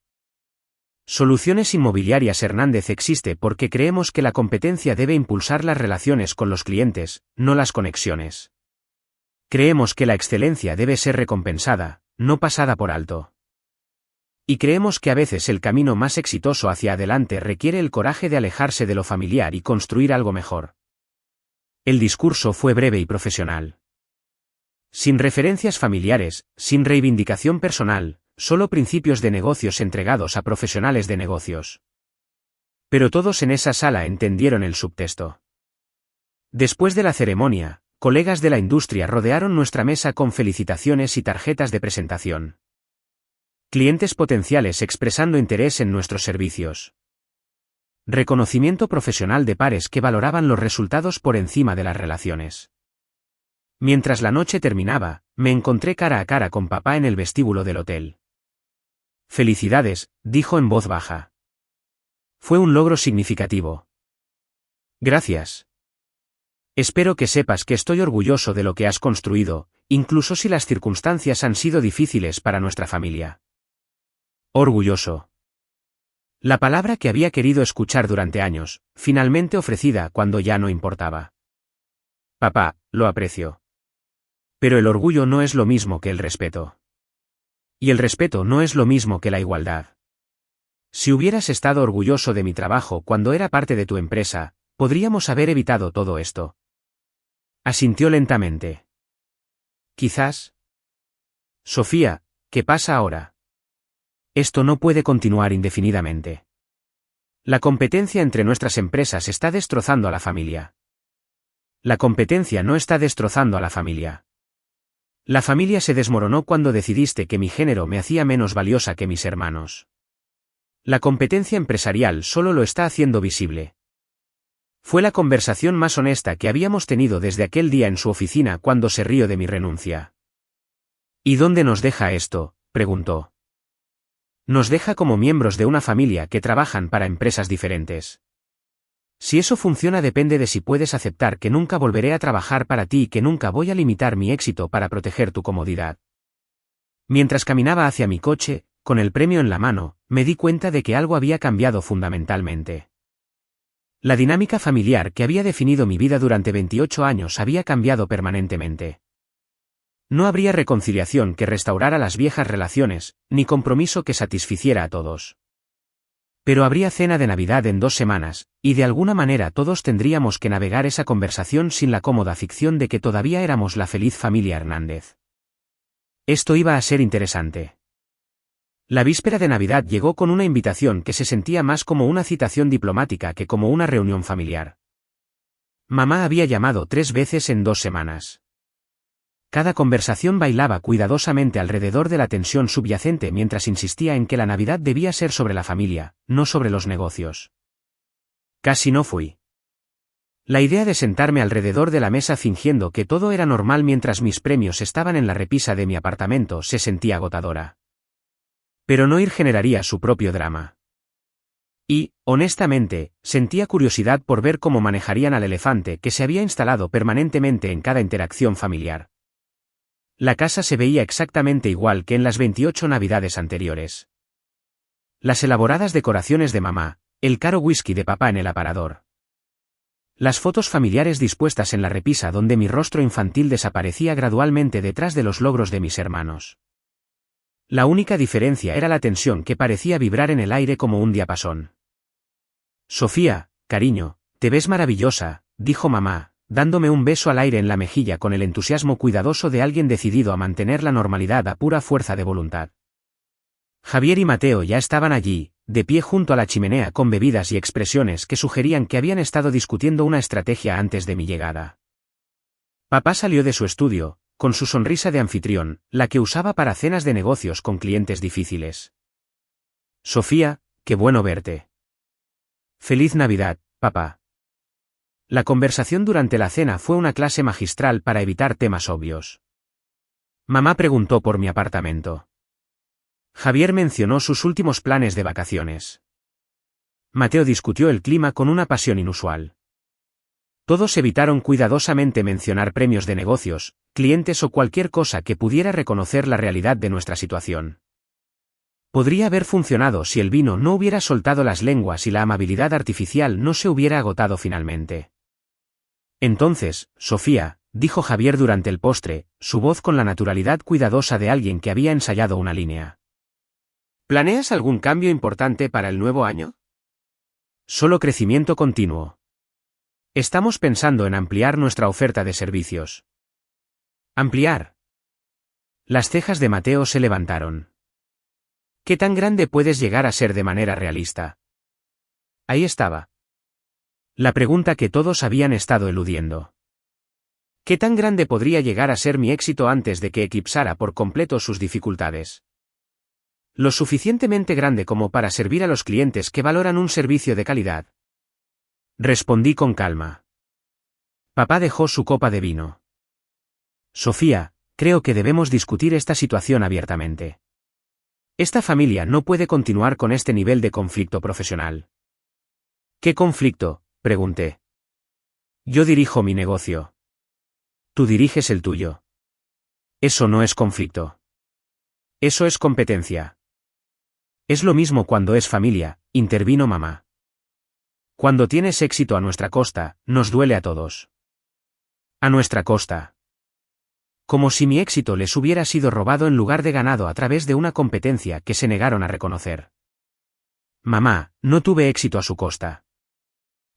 Soluciones Inmobiliarias Hernández existe porque creemos que la competencia debe impulsar las relaciones con los clientes, no las conexiones. Creemos que la excelencia debe ser recompensada, no pasada por alto. Y creemos que a veces el camino más exitoso hacia adelante requiere el coraje de alejarse de lo familiar y construir algo mejor. El discurso fue breve y profesional. Sin referencias familiares, sin reivindicación personal, solo principios de negocios entregados a profesionales de negocios. Pero todos en esa sala entendieron el subtexto. Después de la ceremonia, colegas de la industria rodearon nuestra mesa con felicitaciones y tarjetas de presentación. Clientes potenciales expresando interés en nuestros servicios. Reconocimiento profesional de pares que valoraban los resultados por encima de las relaciones. Mientras la noche terminaba, me encontré cara a cara con papá en el vestíbulo del hotel. Felicidades, dijo en voz baja. Fue un logro significativo. Gracias. Espero que sepas que estoy orgulloso de lo que has construido, incluso si las circunstancias han sido difíciles para nuestra familia. Orgulloso. La palabra que había querido escuchar durante años, finalmente ofrecida cuando ya no importaba. Papá, lo aprecio. Pero el orgullo no es lo mismo que el respeto. Y el respeto no es lo mismo que la igualdad. Si hubieras estado orgulloso de mi trabajo cuando era parte de tu empresa, podríamos haber evitado todo esto. Asintió lentamente. Quizás. Sofía, ¿qué pasa ahora? Esto no puede continuar indefinidamente. La competencia entre nuestras empresas está destrozando a la familia. La competencia no está destrozando a la familia. La familia se desmoronó cuando decidiste que mi género me hacía menos valiosa que mis hermanos. La competencia empresarial solo lo está haciendo visible. Fue la conversación más honesta que habíamos tenido desde aquel día en su oficina cuando se rió de mi renuncia. ¿Y dónde nos deja esto?, preguntó. Nos deja como miembros de una familia que trabajan para empresas diferentes. Si eso funciona depende de si puedes aceptar que nunca volveré a trabajar para ti y que nunca voy a limitar mi éxito para proteger tu comodidad. Mientras caminaba hacia mi coche, con el premio en la mano, me di cuenta de que algo había cambiado fundamentalmente. La dinámica familiar que había definido mi vida durante 28 años había cambiado permanentemente. No habría reconciliación que restaurara las viejas relaciones, ni compromiso que satisficiera a todos. Pero habría cena de Navidad en 2 semanas, y de alguna manera todos tendríamos que navegar esa conversación sin la cómoda ficción de que todavía éramos la feliz familia Hernández. Esto iba a ser interesante. La víspera de Navidad llegó con una invitación que se sentía más como una citación diplomática que como una reunión familiar. Mamá había llamado 3 veces en 2 semanas. Cada conversación bailaba cuidadosamente alrededor de la tensión subyacente mientras insistía en que la Navidad debía ser sobre la familia, no sobre los negocios. Casi no fui. La idea de sentarme alrededor de la mesa fingiendo que todo era normal mientras mis premios estaban en la repisa de mi apartamento se sentía agotadora. Pero no ir generaría su propio drama. Y, honestamente, sentía curiosidad por ver cómo manejarían al elefante que se había instalado permanentemente en cada interacción familiar. La casa se veía exactamente igual que en las 28 Navidades anteriores. Las elaboradas decoraciones de mamá, el caro whisky de papá en el aparador. Las fotos familiares dispuestas en la repisa donde mi rostro infantil desaparecía gradualmente detrás de los logros de mis hermanos. La única diferencia era la tensión que parecía vibrar en el aire como un diapasón. Sofía, cariño, te ves maravillosa, dijo mamá, dándome un beso al aire en la mejilla con el entusiasmo cuidadoso de alguien decidido a mantener la normalidad a pura fuerza de voluntad. Javier y Mateo ya estaban allí, de pie junto a la chimenea con bebidas y expresiones que sugerían que habían estado discutiendo una estrategia antes de mi llegada. Papá salió de su estudio, con su sonrisa de anfitrión, la que usaba para cenas de negocios con clientes difíciles. Sofía, qué bueno verte. Feliz Navidad, papá. La conversación durante la cena fue una clase magistral para evitar temas obvios. Mamá preguntó por mi apartamento. Javier mencionó sus últimos planes de vacaciones. Mateo discutió el clima con una pasión inusual. Todos evitaron cuidadosamente mencionar premios de negocios, clientes o cualquier cosa que pudiera reconocer la realidad de nuestra situación. Podría haber funcionado si el vino no hubiera soltado las lenguas y la amabilidad artificial no se hubiera agotado finalmente. Entonces, Sofía, dijo Javier durante el postre, su voz con la naturalidad cuidadosa de alguien que había ensayado una línea. ¿Planeas algún cambio importante para el nuevo año? Solo crecimiento continuo. Estamos pensando en ampliar nuestra oferta de servicios. ¿Ampliar? Las cejas de Mateo se levantaron. ¿Qué tan grande puedes llegar a ser de manera realista? Ahí estaba. La pregunta que todos habían estado eludiendo. ¿Qué tan grande podría llegar a ser mi éxito antes de que eclipsara por completo sus dificultades? Lo suficientemente grande como para servir a los clientes que valoran un servicio de calidad. Respondí con calma. Papá dejó su copa de vino. Sofía, creo que debemos discutir esta situación abiertamente. Esta familia no puede continuar con este nivel de conflicto profesional. ¿Qué conflicto?, pregunté. Yo dirijo mi negocio. Tú diriges el tuyo. Eso no es conflicto. Eso es competencia. Es lo mismo cuando es familia, intervino mamá. Cuando tienes éxito a nuestra costa, nos duele a todos. A nuestra costa. Como si mi éxito les hubiera sido robado en lugar de ganado a través de una competencia que se negaron a reconocer. Mamá, no tuve éxito a su costa.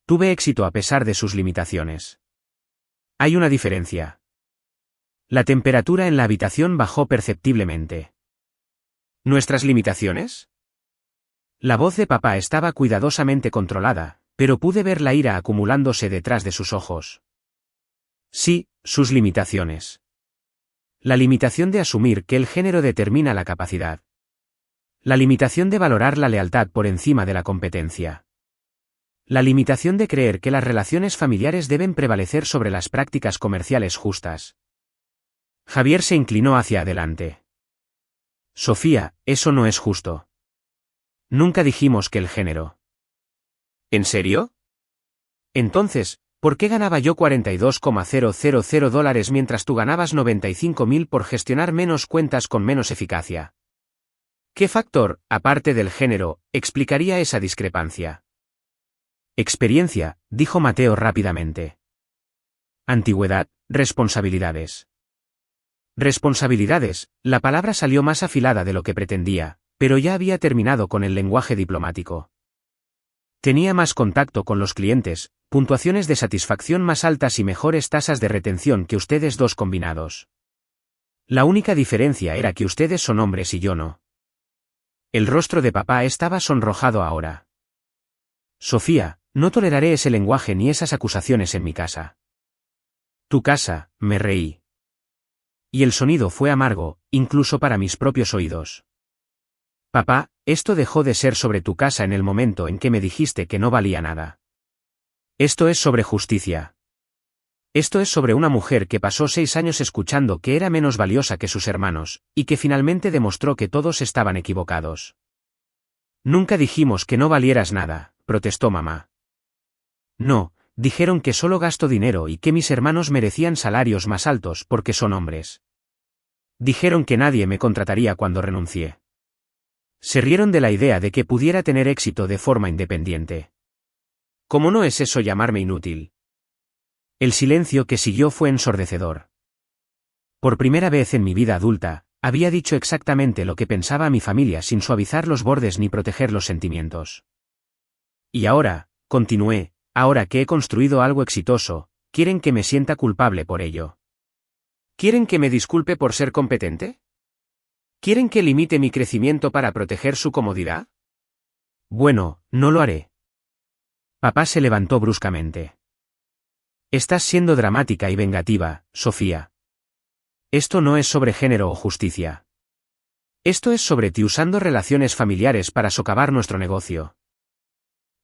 Tuve éxito a pesar de sus limitaciones. Hay una diferencia. La temperatura en la habitación bajó perceptiblemente. ¿Nuestras limitaciones? La voz de papá estaba cuidadosamente controlada, pero pude ver la ira acumulándose detrás de sus ojos. Sí, sus limitaciones. La limitación de asumir que el género determina la capacidad. La limitación de valorar la lealtad por encima de la competencia. La limitación de creer que las relaciones familiares deben prevalecer sobre las prácticas comerciales justas. Javier se inclinó hacia adelante. Sofía, eso no es justo. Nunca dijimos que el género. ¿En serio? Entonces, ¿por qué ganaba yo $42,000 mientras tú ganabas 95.000 por gestionar menos cuentas con menos eficacia? ¿Qué factor, aparte del género, explicaría esa discrepancia? Experiencia, dijo Mateo rápidamente. Antigüedad, responsabilidades. Responsabilidades, la palabra salió más afilada de lo que pretendía, pero ya había terminado con el lenguaje diplomático. Tenía más contacto con los clientes, puntuaciones de satisfacción más altas y mejores tasas de retención que ustedes dos combinados. La única diferencia era que ustedes son hombres y yo no. El rostro de papá estaba sonrojado ahora. Sofía, no toleraré ese lenguaje ni esas acusaciones en mi casa. Tu casa, me reí. Y el sonido fue amargo, incluso para mis propios oídos. Papá, esto dejó de ser sobre tu casa en el momento en que me dijiste que no valía nada. Esto es sobre justicia. Esto es sobre una mujer que pasó 6 años escuchando que era menos valiosa que sus hermanos, y que finalmente demostró que todos estaban equivocados. Nunca dijimos que no valieras nada, protestó mamá. No, dijeron que solo gasto dinero y que mis hermanos merecían salarios más altos porque son hombres. Dijeron que nadie me contrataría cuando renuncié. Se rieron de la idea de que pudiera tener éxito de forma independiente. ¿Cómo no es eso llamarme inútil? El silencio que siguió fue ensordecedor. Por primera vez en mi vida adulta, había dicho exactamente lo que pensaba mi familia sin suavizar los bordes ni proteger los sentimientos. Y ahora, continué, ahora que he construido algo exitoso, ¿quieren que me sienta culpable por ello? ¿Quieren que me disculpe por ser competente? ¿Quieren que limite mi crecimiento para proteger su comodidad? Bueno, no lo haré. Papá se levantó bruscamente. Estás siendo dramática y vengativa, Sofía. Esto no es sobre género o justicia. Esto es sobre ti usando relaciones familiares para socavar nuestro negocio.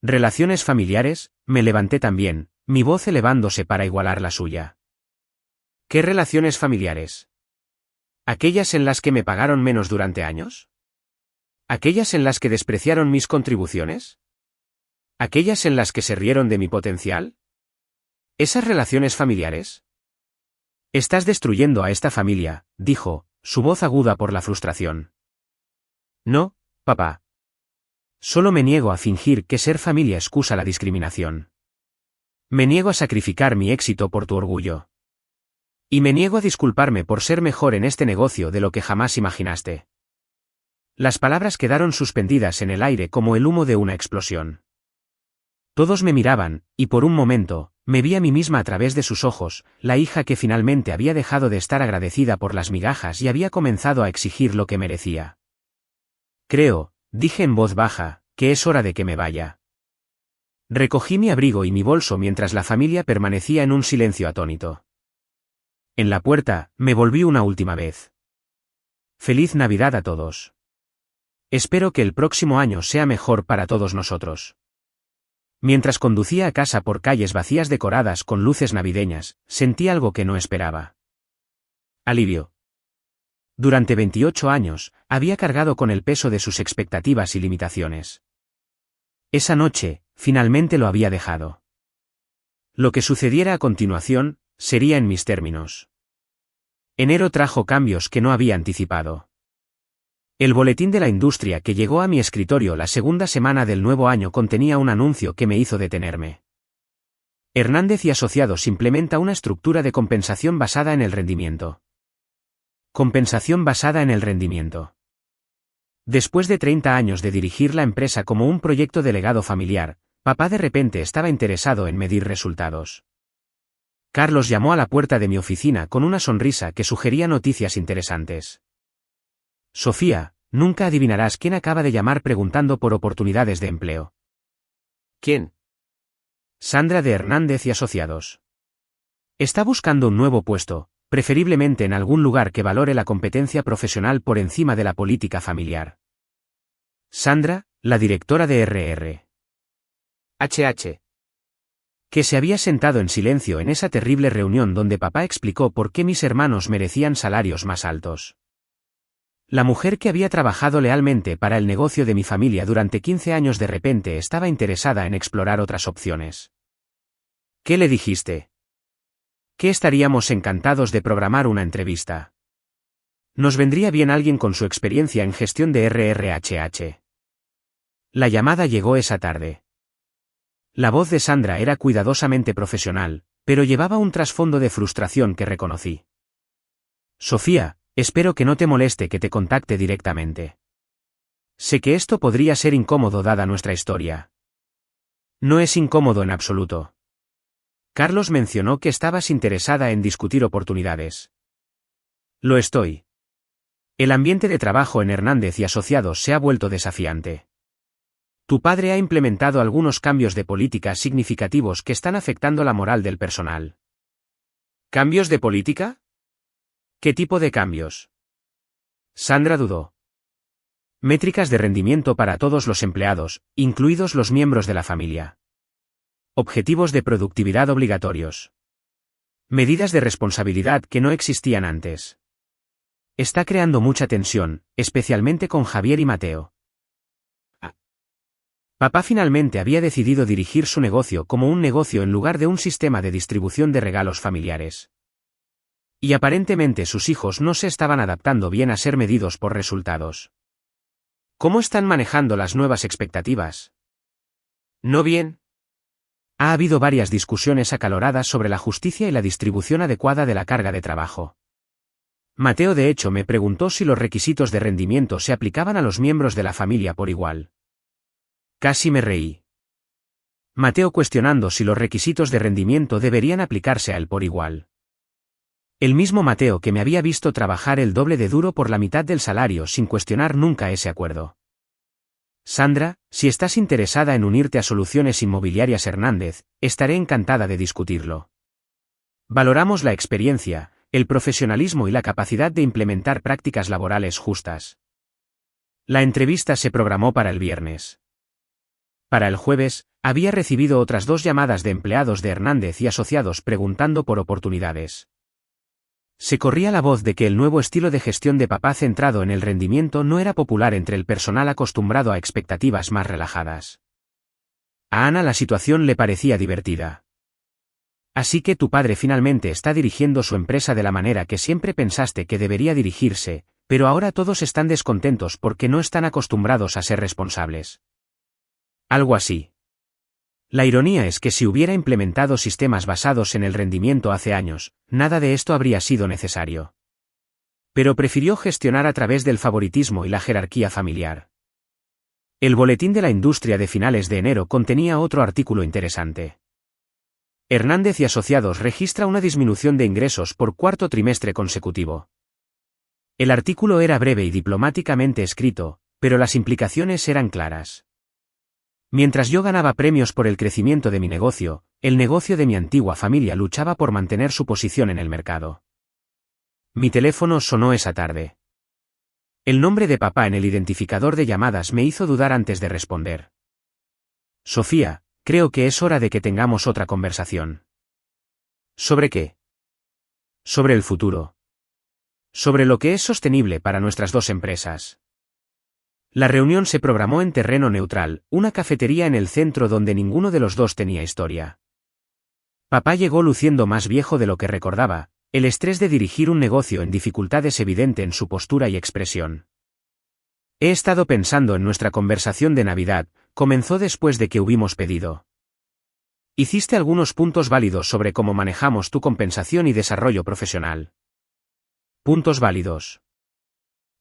Relaciones familiares, me levanté también, mi voz elevándose para igualar la suya. ¿Qué relaciones familiares? ¿Aquellas en las que me pagaron menos durante años? ¿Aquellas en las que despreciaron mis contribuciones? ¿Aquellas en las que se rieron de mi potencial? ¿Esas relaciones familiares? Estás destruyendo a esta familia, dijo, su voz aguda por la frustración. No, papá. Solo me niego a fingir que ser familia excusa la discriminación. Me niego a sacrificar mi éxito por tu orgullo. Y me niego a disculparme por ser mejor en este negocio de lo que jamás imaginaste. Las palabras quedaron suspendidas en el aire como el humo de una explosión. Todos me miraban, y por un momento, me vi a mí misma a través de sus ojos, la hija que finalmente había dejado de estar agradecida por las migajas y había comenzado a exigir lo que merecía. Creo, dije en voz baja, que es hora de que me vaya. Recogí mi abrigo y mi bolso mientras la familia permanecía en un silencio atónito. En la puerta, me volví una última vez. Feliz Navidad a todos. Espero que el próximo año sea mejor para todos nosotros. Mientras conducía a casa por calles vacías decoradas con luces navideñas, sentí algo que no esperaba. Alivio. Durante 28 años, había cargado con el peso de sus expectativas y limitaciones. Esa noche, finalmente lo había dejado. Lo que sucediera a continuación, sería en mis términos. Enero trajo cambios que no había anticipado. El boletín de la industria que llegó a mi escritorio la segunda semana del nuevo año contenía un anuncio que me hizo detenerme. Hernández y Asociados implementa una estructura de compensación basada en el rendimiento. Compensación basada en el rendimiento. Después de 30 años de dirigir la empresa como un proyecto de legado familiar, papá de repente estaba interesado en medir resultados. Carlos llamó a la puerta de mi oficina con una sonrisa que sugería noticias interesantes. Sofía, nunca adivinarás quién acaba de llamar preguntando por oportunidades de empleo. ¿Quién? Sandra de Hernández y Asociados. Está buscando un nuevo puesto, preferiblemente en algún lugar que valore la competencia profesional por encima de la política familiar. Sandra, la directora de RR. HH. Que se había sentado en silencio en esa terrible reunión donde papá explicó por qué mis hermanos merecían salarios más altos. La mujer que había trabajado lealmente para el negocio de mi familia durante 15 años de repente estaba interesada en explorar otras opciones. ¿Qué le dijiste? Que estaríamos encantados de programar una entrevista. Nos vendría bien alguien con su experiencia en gestión de RRHH. La llamada llegó esa tarde. La voz de Sandra era cuidadosamente profesional, pero llevaba un trasfondo de frustración que reconocí. Sofía, espero que no te moleste que te contacte directamente. Sé que esto podría ser incómodo dada nuestra historia. No es incómodo en absoluto. Carlos mencionó que estabas interesada en discutir oportunidades. Lo estoy. El ambiente de trabajo en Hernández y Asociados se ha vuelto desafiante. Tu padre ha implementado algunos cambios de política significativos que están afectando la moral del personal. ¿Cambios de política? ¿Qué tipo de cambios? Sandra dudó. Métricas de rendimiento para todos los empleados, incluidos los miembros de la familia. Objetivos de productividad obligatorios. Medidas de responsabilidad que no existían antes. Está creando mucha tensión, especialmente con Javier y Mateo. Papá finalmente había decidido dirigir su negocio como un negocio en lugar de un sistema de distribución de regalos familiares. Y aparentemente sus hijos no se estaban adaptando bien a ser medidos por resultados. ¿Cómo están manejando las nuevas expectativas? No bien. Ha habido varias discusiones acaloradas sobre la justicia y la distribución adecuada de la carga de trabajo. Mateo de hecho me preguntó si los requisitos de rendimiento se aplicaban a los miembros de la familia por igual. Casi me reí. Mateo cuestionando si los requisitos de rendimiento deberían aplicarse a él por igual. El mismo Mateo que me había visto trabajar el doble de duro por la mitad del salario sin cuestionar nunca ese acuerdo. Sandra, si estás interesada en unirte a Soluciones Inmobiliarias Hernández, estaré encantada de discutirlo. Valoramos la experiencia, el profesionalismo y la capacidad de implementar prácticas laborales justas. La entrevista se programó para el viernes. Para el jueves, había recibido otras 2 llamadas de empleados de Hernández y Asociados preguntando por oportunidades. Se corría la voz de que el nuevo estilo de gestión de papá centrado en el rendimiento no era popular entre el personal acostumbrado a expectativas más relajadas. A Ana la situación le parecía divertida. Así que tu padre finalmente está dirigiendo su empresa de la manera que siempre pensaste que debería dirigirse, pero ahora todos están descontentos porque no están acostumbrados a ser responsables. Algo así. La ironía es que si hubiera implementado sistemas basados en el rendimiento hace años, nada de esto habría sido necesario. Pero prefirió gestionar a través del favoritismo y la jerarquía familiar. El boletín de la industria de finales de enero contenía otro artículo interesante. Hernández y Asociados registra una disminución de ingresos por 4º trimestre consecutivo. El artículo era breve y diplomáticamente escrito, pero las implicaciones eran claras. Mientras yo ganaba premios por el crecimiento de mi negocio, el negocio de mi antigua familia luchaba por mantener su posición en el mercado. Mi teléfono sonó esa tarde. El nombre de papá en el identificador de llamadas me hizo dudar antes de responder. Sofía, creo que es hora de que tengamos otra conversación. ¿Sobre qué? Sobre el futuro. Sobre lo que es sostenible para nuestras 2 empresas. La reunión se programó en terreno neutral, una cafetería en el centro donde ninguno de los 2 tenía historia. Papá llegó luciendo más viejo de lo que recordaba, El estrés de dirigir un negocio en dificultad es evidente en su postura y expresión. He estado pensando en nuestra conversación de Navidad, comenzó después de que hubimos pedido. Hiciste algunos puntos válidos sobre cómo manejamos tu compensación y desarrollo profesional. Puntos válidos.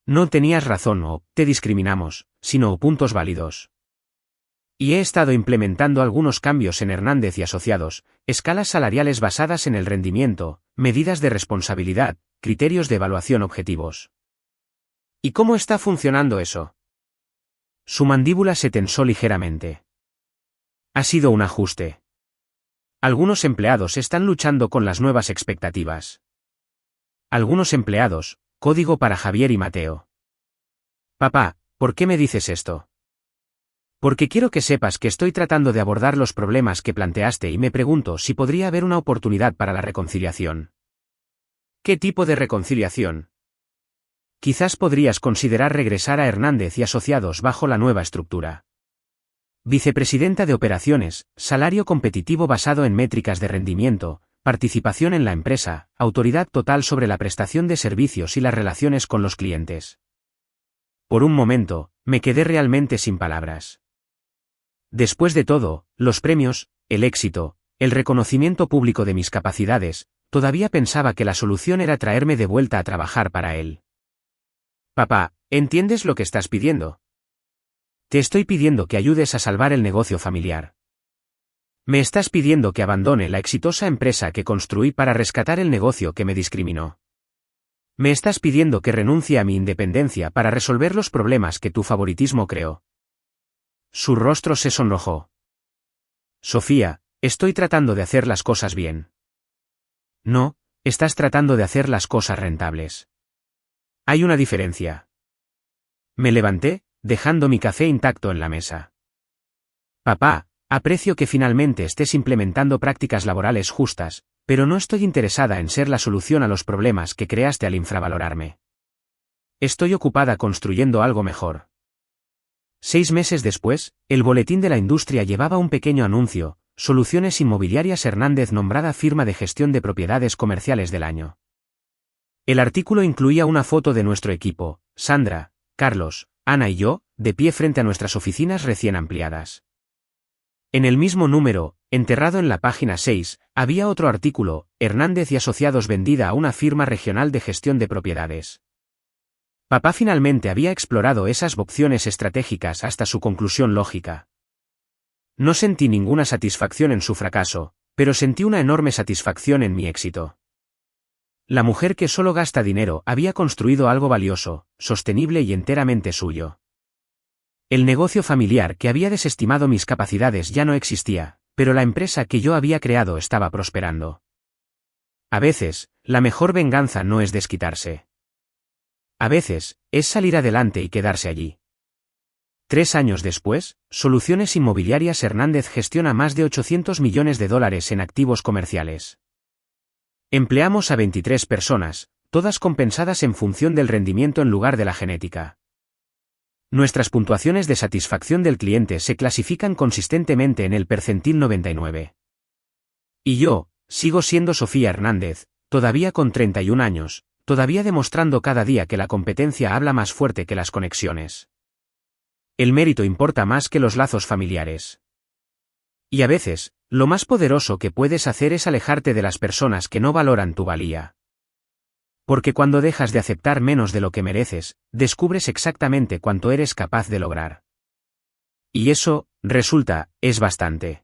No tenías razón o te discriminamos, sino puntos válidos. Y he estado implementando algunos cambios en Hernández y Asociados, escalas salariales basadas en el rendimiento, medidas de responsabilidad, criterios de evaluación objetivos. ¿Y cómo está funcionando eso? Su mandíbula se tensó ligeramente. Ha sido un ajuste. Algunos empleados están luchando con las nuevas expectativas. Algunos empleados, código para Javier y Mateo. Papá, ¿por qué me dices esto? Porque quiero que sepas que estoy tratando de abordar los problemas que planteaste y me pregunto si podría haber una oportunidad para la reconciliación. ¿Qué tipo de reconciliación? Quizás podrías considerar regresar a Hernández y Asociados bajo la nueva estructura. Vicepresidenta de Operaciones, salario competitivo basado en métricas de rendimiento, participación en la empresa, autoridad total sobre la prestación de servicios y las relaciones con los clientes. Por un momento, me quedé realmente sin palabras. Después de todo, los premios, el éxito, el reconocimiento público de mis capacidades, todavía pensaba que la solución era traerme de vuelta a trabajar para él. Papá, ¿entiendes lo que estás pidiendo? Te estoy pidiendo que ayudes a salvar el negocio familiar. Me estás pidiendo que abandone la exitosa empresa que construí para rescatar el negocio que me discriminó. Me estás pidiendo que renuncie a mi independencia para resolver los problemas que tu favoritismo creó. Su rostro se sonrojó. Sofía, estoy tratando de hacer las cosas bien. No, estás tratando de hacer las cosas rentables. Hay una diferencia. Me levanté, dejando mi café intacto en la mesa. Papá, aprecio que finalmente estés implementando prácticas laborales justas, pero no estoy interesada en ser la solución a los problemas que creaste al infravalorarme. Estoy ocupada construyendo algo mejor. 6 meses después, el boletín de la industria llevaba un pequeño anuncio: Soluciones Inmobiliarias Hernández nombrada firma de gestión de propiedades comerciales del año. El artículo incluía una foto de nuestro equipo, Sandra, Carlos, Ana y yo, de pie frente a nuestras oficinas recién ampliadas. En el mismo número, enterrado en la página 6, había otro artículo: Hernández y Asociados vendida a una firma regional de gestión de propiedades. Papá finalmente había explorado esas opciones estratégicas hasta su conclusión lógica. No sentí ninguna satisfacción en su fracaso, pero sentí una enorme satisfacción en mi éxito. La mujer que solo gasta dinero había construido algo valioso, sostenible y enteramente suyo. El negocio familiar que había desestimado mis capacidades ya no existía, pero la empresa que yo había creado estaba prosperando. A veces, la mejor venganza no es desquitarse. A veces, es salir adelante y quedarse allí. 3 años después, Soluciones Inmobiliarias Hernández gestiona más de $800 millones en activos comerciales. Empleamos a 23 personas, todas compensadas en función del rendimiento en lugar de la genética. Nuestras puntuaciones de satisfacción del cliente se clasifican consistentemente en el percentil 99. Y yo, sigo siendo Sofía Hernández, todavía con 31 años, todavía demostrando cada día que la competencia habla más fuerte que las conexiones. El mérito importa más que los lazos familiares. Y a veces, lo más poderoso que puedes hacer es alejarte de las personas que no valoran tu valía. Porque cuando dejas de aceptar menos de lo que mereces, descubres exactamente cuánto eres capaz de lograr. Y eso, resulta, es bastante.